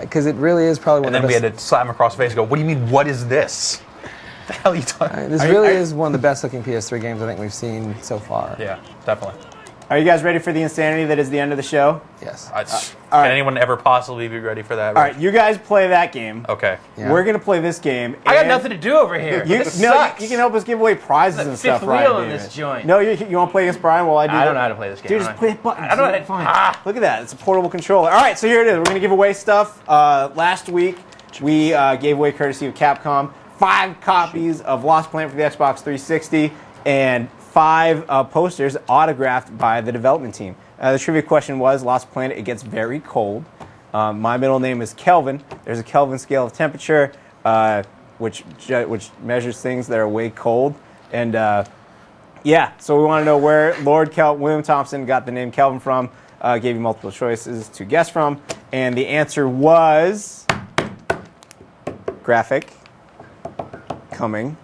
Because it really is probably one of the best. And then we had to slap him across the face and go, "What do you mean? What is this?" The hell are you talking? This really is one of the best looking PS3 games I think we've seen so far. Yeah, definitely. Are you guys ready for the insanity that is the end of the show? Yes. Can anyone ever possibly be ready for that? All right, you guys play that game. Okay. Yeah. We're going to play this game. I got nothing to do over here. You can help us give away prizes and stuff, fifth Ryan. wheel in this joint. No, you want to play against Brian while I do I don't know how to play this game. Dude, just play buttons. I don't know how to. Fine. Look at that. It's a portable controller. All right, so here it is. We're going to give away stuff. Last week, we gave away, courtesy of Capcom, 5 copies of Lost Planet for the Xbox 360 and 5 posters autographed by the development team. The trivia question was, Lost Planet, it gets very cold. My middle name is Kelvin. There's a Kelvin scale of temperature, which measures things that are way cold. And so we want to know where Lord William Thompson got the name Kelvin from. Gave you multiple choices to guess from. And the answer was graphic. Coming.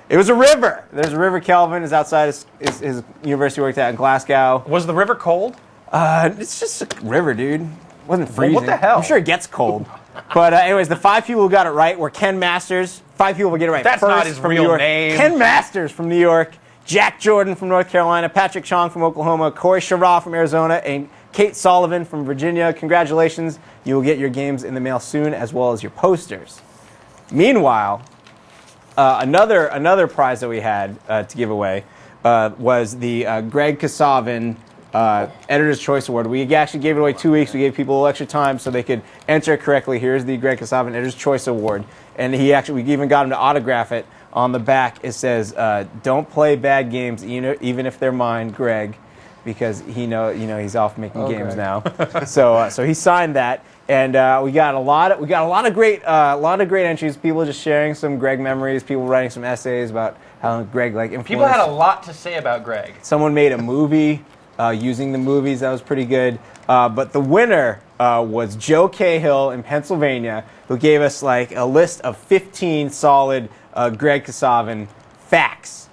It was a river. There's a river. Kelvin is outside his university worked at in Glasgow. Was the river cold? It's just a river, dude. It wasn't freezing. What the hell? I'm sure it gets cold. But anyways, the 5 people who got it right were Ken Masters. 5 people will get it right. That's first not his from real New York. name. Ken Masters from New York. Jack Jordan from North Carolina. Patrick Chong from Oklahoma. Corey Shara from Arizona. And Kate Sullivan from Virginia. Congratulations. You will get your games in the mail soon, as well as your posters. Meanwhile, another prize that we had to give away was the Greg Kasavin Editor's Choice Award. We actually gave it away 2 weeks. We gave people a little extra time so they could enter it correctly. Here's the Greg Kasavin Editor's Choice Award. And we even got him to autograph it. On the back, it says, "Don't play bad games, even if they're mine, Greg," because he's off making games now. So he signed that. And we got a lot of great entries. People just sharing some Greg memories. People writing some essays about how Greg influenced. People had a lot to say about Greg. Someone made a movie using the movies. That was pretty good. But the winner was Joe Cahill in Pennsylvania, who gave us a list of 15 solid Greg Kasavin facts.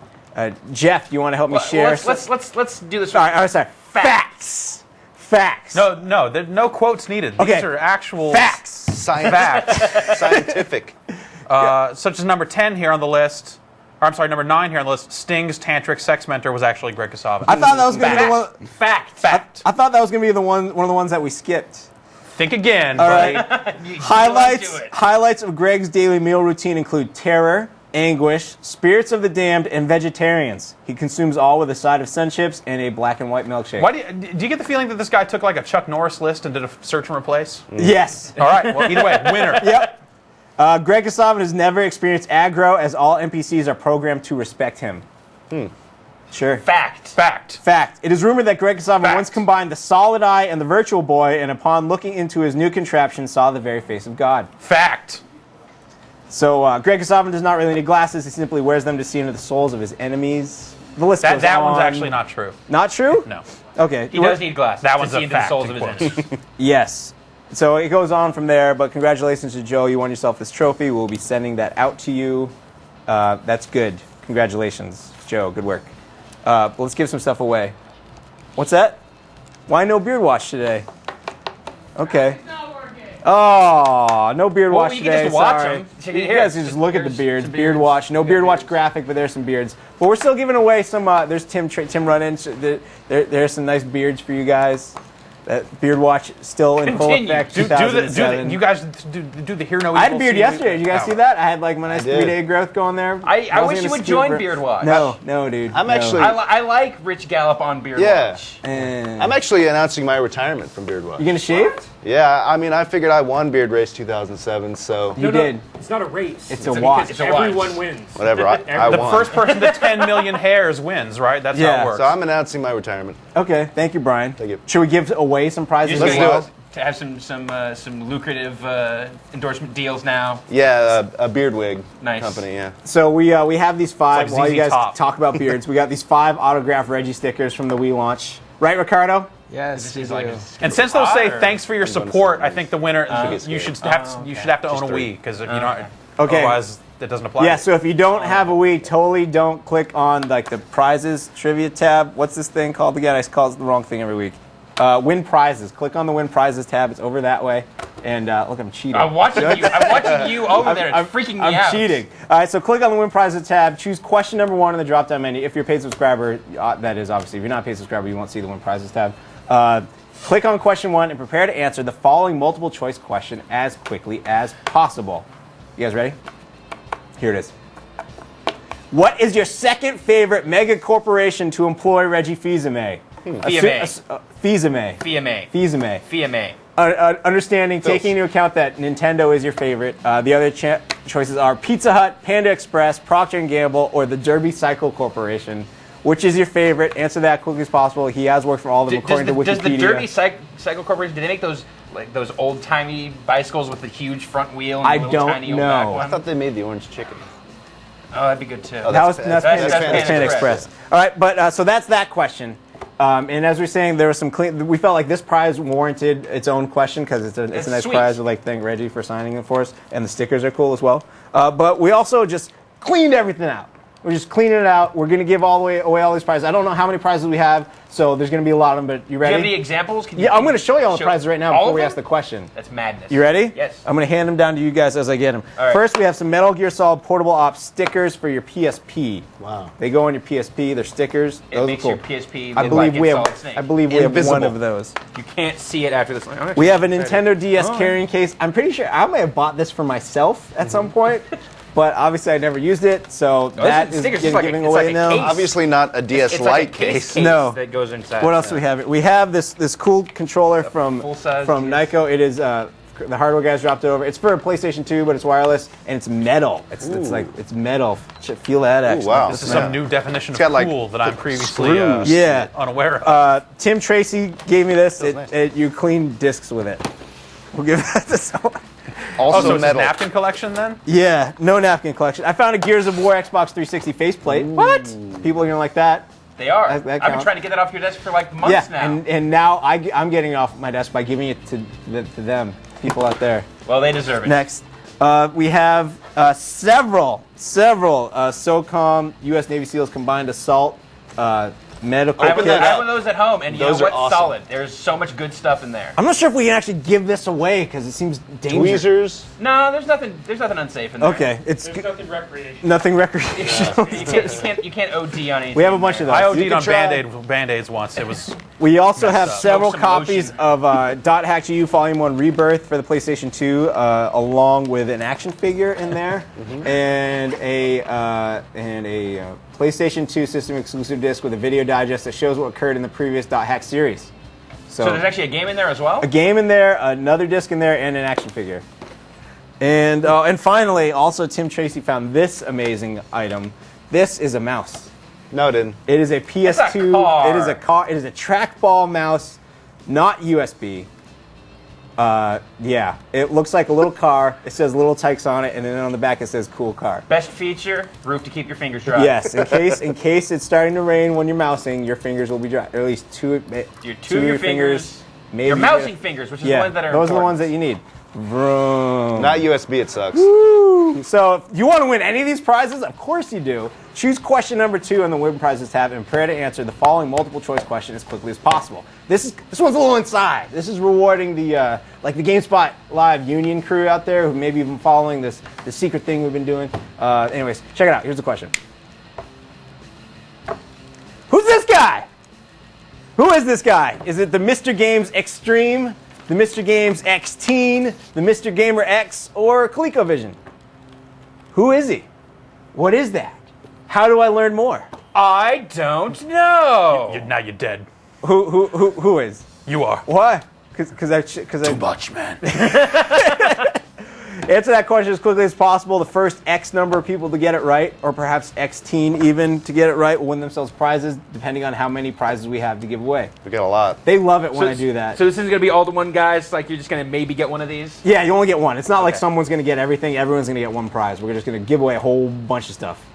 Jeff, do you want to help me share? Let's do this. Sorry. Facts. No, there's no quotes needed. Okay. These are actual facts. Facts. Scientific. Such as number 10 here on the list. Or I'm sorry, number 9 here on the list. Sting's tantric sex mentor was actually Greg Kasavin. I thought that was going to be the one. Fact. I thought that was going to be one of the ones that we skipped. Think again, All buddy. right. Highlights of Greg's daily meal routine include terror, anguish, spirits of the damned, and vegetarians. He consumes all with a side of Sun Chips and a black and white milkshake. Why do you get the feeling that this guy took a Chuck Norris list and did a search and replace? Yes. All right. Well, either way, winner. Yep. Greg Kasavin has never experienced aggro, as all NPCs are programmed to respect him. Sure. Fact. It is rumored that Greg Kasavin once combined the Solid Eye and the Virtual Boy, and upon looking into his new contraption, saw the very face of God. Fact. So Greg Kasavin does not really need glasses. He simply wears them to see into the souls of his enemies. The list goes on. That one's actually not true. Not true? No. Okay. He does need glasses. That one's to see a into the fact. souls of his enemies. Yes. So it goes on from there, but congratulations to Joe. You won yourself this trophy. We'll be sending that out to you. That's good. Congratulations, Joe. Good work. But let's give some stuff away. What's that? Why no beard wash today? Okay. Oh, no beard Well, watch you can today. just watch sorry. 'em. You guys can just look at the beards. Beard watch. No beard watch graphic, but there's some beards. But we're still giving away some. There's Tim run-ins. There's some nice beards for you guys. That beard watch still in full effect. You guys do the Hear No Evil. I had a beard yesterday. Did you guys see that? I had like my nice 3-day growth going there. I wish you would join Beard Watch. No, dude. I'm no. actually. I like Rich Gallup on Beard Watch. I'm actually announcing my retirement from Beard Watch. You gonna shave? Yeah, I mean, I figured I won Beard Race 2007, so. You did. It's not a race. It's a watch. Everyone wins. Whatever, I The won. first person to 10 million hairs wins, right? That's how it works. So I'm announcing my retirement. Okay, thank you, Brian. Thank you. Should we give away some prizes Let's as do well? it. To have some lucrative endorsement deals now. Yeah, a beard wig Nice. company, yeah. So we have these 5. It's like While you ZZ guys Top. talk about beards, we got these 5 autographed Reggie stickers from the Wii launch. Right, Ricardo? Yes, you do. And since they'll say thanks for your support, I think the winner you should have to own a Just Wii because if you don't, Okay. otherwise it doesn't apply. Yeah, so if you don't have a Wii, totally don't click on like the prizes trivia tab. What's this thing called again? I call it the wrong thing every week. Win prizes. Click on the win prizes tab. It's over that way. And look, I'm cheating. I'm watching you over there. It's freaking me out. I'm cheating. All right, so click on the win prizes tab. Choose question number 1 in the drop-down menu. If you're a paid subscriber, that is obviously. If you're not a paid subscriber, you won't see the win prizes tab. Click on question 1 and prepare to answer the following multiple choice question as quickly as possible. You guys ready? Here it is. What is your second favorite mega corporation to employ Reggie Fils-Aimé? Fils-Aimé. Understanding, taking into account that Nintendo is your favorite. The other choices are Pizza Hut, Panda Express, Procter & Gamble, or the Derby Cycle Corporation. Which is your favorite? Answer that quickly as possible. He has worked for all of them according to Wikipedia. Does the Derby Cycle Corporation, do they make those old-timey bicycles with the huge front wheel and the little tiny old back one? I thought they made the orange chicken. Oh, that'd be good too. Oh, that's Panda Express. All right, but so that's that question. And as we're saying, there was some we felt like this prize warranted its own question because it's a nice sweet. prize. We'd like to thank Reggie for signing it for us, and the stickers are cool as well. But we also just cleaned everything out. We're just cleaning it out. We're going to give away all these prizes. I don't know how many prizes we have, so there's going to be a lot of them, but you ready? Do you have any examples? I'm going to show you all the prizes right now before we ask the question. That's madness. You ready? Yes. I'm going to hand them down to you guys as I get them. All right. First, we have some Metal Gear Solid Portable Ops stickers for your PSP. Wow. They go on your PSP. They're stickers. It Those makes are cool. your PSP I look believe like we it's have. Solid Snake. I believe we have one of those. You can't see it after this. We have a Nintendo DS carrying case. I'm pretty sure I may have bought this for myself at some point. But obviously, I never used it, so that is giving away now. Obviously, not a DS Lite case. No. That goes inside. What else do we have? We have this cool controller from Nyko. It is the hardware guys dropped it over. It's for a PlayStation 2, but it's wireless and it's metal. It's metal. Feel that action. Ooh, wow. This is some new definition of cool that I'm previously unaware of. Tim Tracy gave me this. You clean discs with it. We'll give that to someone. Also, it's a napkin collection then? Yeah, no napkin collection. I found a Gears of War Xbox 360 faceplate. What? People are gonna like that. They are. That I've been counts. trying to get that off your desk for like months now. and now I'm getting it off my desk by giving it to them, people out there. Well, they deserve it. Next, we have several SOCOM U.S. Navy SEALs Combined Assault medical I have kit. one of those at home, and you know what's solid? There's so much good stuff in there. I'm not sure if we can actually give this away because it seems dangerous. Tweezers? No, there's nothing unsafe in there. Okay, There's nothing recreational. Nothing recreational. You can't OD on anything. We have a bunch of those. I OD'd on Band-Aids once. It was. We also have several some copies of Dot Hack GU Volume 1 Rebirth for the PlayStation 2, along with an action figure in there, and a PlayStation 2 system exclusive disc with a video digest that shows what occurred in the previous Dot Hack series. So there's actually a game in there as well? A game in there, another disc in there, and an action figure. And finally, also Tim Tracy found this amazing item. This is a mouse. No, it didn't. It is a PS2. That's a car. It is a car. It is a trackball mouse, not USB. Yeah, it looks like a little car. It says Little Tykes on it, and then on the back it says Cool Car. Best feature: roof to keep your fingers dry. Yes, in case it's starting to rain when you're mousing, your fingers will be dry. Or at least two of your fingers. Maybe your mousing fingers, which is the ones that are those important. are the ones that you need. Vroom. Not USB, it sucks. Woo. So if you want to win any of these prizes, of course you do. Choose question number 2 on the Win Prizes tab and prepare to answer the following multiple choice question as quickly as possible. This one's a little inside. This is rewarding the like the GameSpot Live Union crew out there who maybe been following the secret thing we've been doing. Anyways, check it out. Here's the question. Who's this guy? Who is this guy? Is it the Mr. Games Extreme, the Mr. Games X-Teen, the Mr. Gamer X, or ColecoVision? Who is he? What is that? How do I learn more? I don't know. Now you're dead. Who is? You are. Why? Because I Too much, man. Answer that question as quickly as possible. The first X number of people to get it right, or perhaps X-teen even to get it right, will win themselves prizes, depending on how many prizes we have to give away. We get a lot. They love it when I do that. So this is going to be all the one guys, like you're just going to maybe get one of these? Yeah, you only get one. It's not like someone's going to get everything. Everyone's going to get one prize. We're just going to give away a whole bunch of stuff.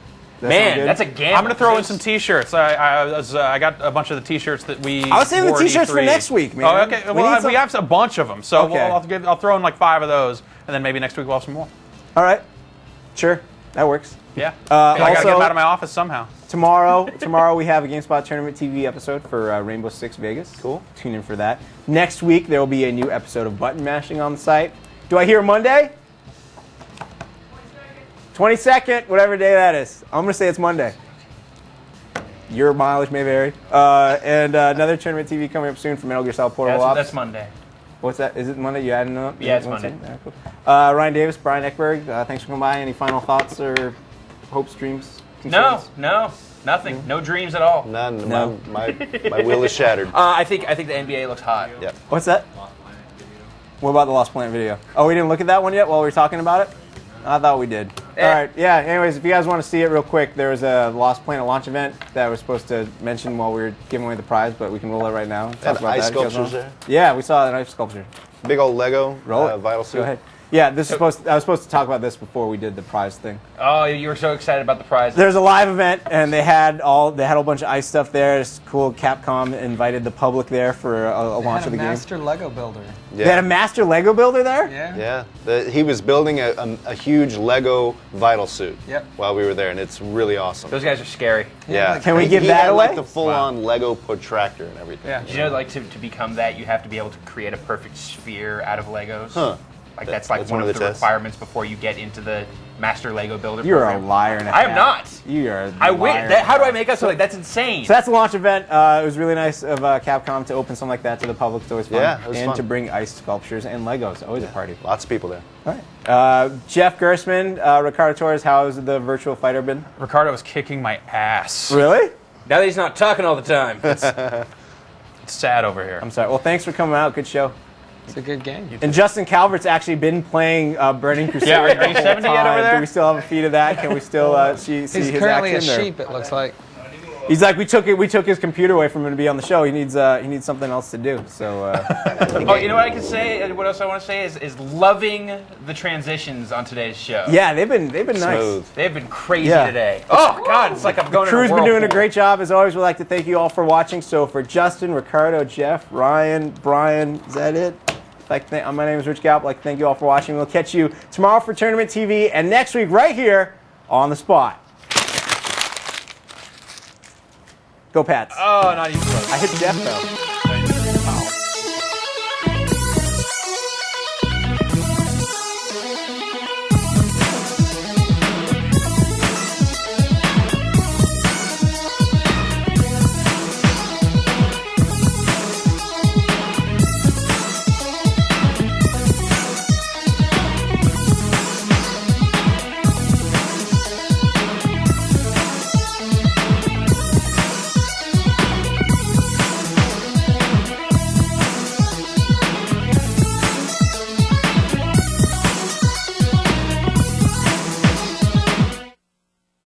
Man, that's a gamble. I'm going to throw in some T-shirts. I got a bunch of the T-shirts that we. I was saving the T-shirts for next week, man. Oh, okay. Well, we have a bunch of them, so Okay. I'll throw in like 5 of those, and then maybe next week we'll have some more. All right. Sure. That works. Yeah. I got to get them out of my office somehow. Tomorrow we have a GameSpot Tournament TV episode for Rainbow Six Vegas. Cool. Tune in for that. Next week there will be a new episode of Button Mashing on the site. Do I hear Monday? 22nd, whatever day that is. I'm going to say it's Monday. Your mileage may vary. And another Tournament TV coming up soon for Metal Gear Solid Portable Ops. That's Monday. What's that? Is it Monday? You adding it up? Yeah, it's Monday. Yeah, cool. Ryan Davis, Brian Eckberg, thanks for coming by. Any final thoughts or hopes, dreams, concerns? No, nothing. No dreams at all. None. No. My will is shattered. I think the NBA looks hot. Yeah. What's that? What about the Lost Planet video? Oh, we didn't look at that one yet while we were talking about it? I thought we did. All right, yeah, anyways, if you guys want to see it real quick, there was a Lost Planet launch event that I was supposed to mention while we were giving away the prize, but we can roll it right now. Have ice sculptures there? Yeah, we saw an ice sculpture. Big old Lego Roll it. vital suit. Go ahead. Yeah, I was supposed to talk about this before we did the prize thing. Oh, you were so excited about the prize. There's a live event, and they had a whole bunch of ice stuff there. It's cool. Capcom invited the public there for a launch of the game. Master Lego builder. Yeah. They had a master Lego builder there? Yeah. He was building a huge Lego vital suit Yep. while we were there, and it's really awesome. Those guys are scary. Yeah. Can we give He that had, away? like the full-on Lego protractor and everything. Yeah. Did you know, like, to become that, you have to be able to create a perfect sphere out of Legos? Huh. Like, that's like one of the tests. requirements before you get into the Master Lego Builder You're program. a liar and a I am half. not. You are. I win. How do I make us look like that's insane? So that's the launch event. It was really nice of Capcom to open something like that to the public. It's always fun. Yeah, it was and fun. to bring ice sculptures and Legos. Always a party. Lots of people there. All right. Jeff Gersman, Ricardo Torres, how's the Virtua Fighter been? Ricardo is kicking my ass. Really? Now that he's not talking all the time. It's sad over here. I'm sorry. Well, thanks for coming out. Good show. It's a good game. And Justin Calvert's actually been playing Burning Crusade. Yeah, are you the whole 70 yet time. over there? Do we still have a feed of that? Can we still see He's his currently action? a or- sheep, it looks like. He's like, we took his computer away from him to be on the show. He needs something else to do. So. Oh, you know what I can say? What else I want to say is loving the transitions on today's show. Yeah, they've been nice. Smooth. They've been crazy Yeah. today. Oh God, it's like I'm going. Crew's in a been doing a whirlpool. great job. As always, we'd like to thank you all for watching. So for Justin, Ricardo, Jeff, Ryan, Brian, is that it? My name is Rich Galp. I'd like to thank you all for watching. We'll catch you tomorrow for Tournament TV and next week right here on the spot. Go Pats. Oh, not even close. I hit Jeff though.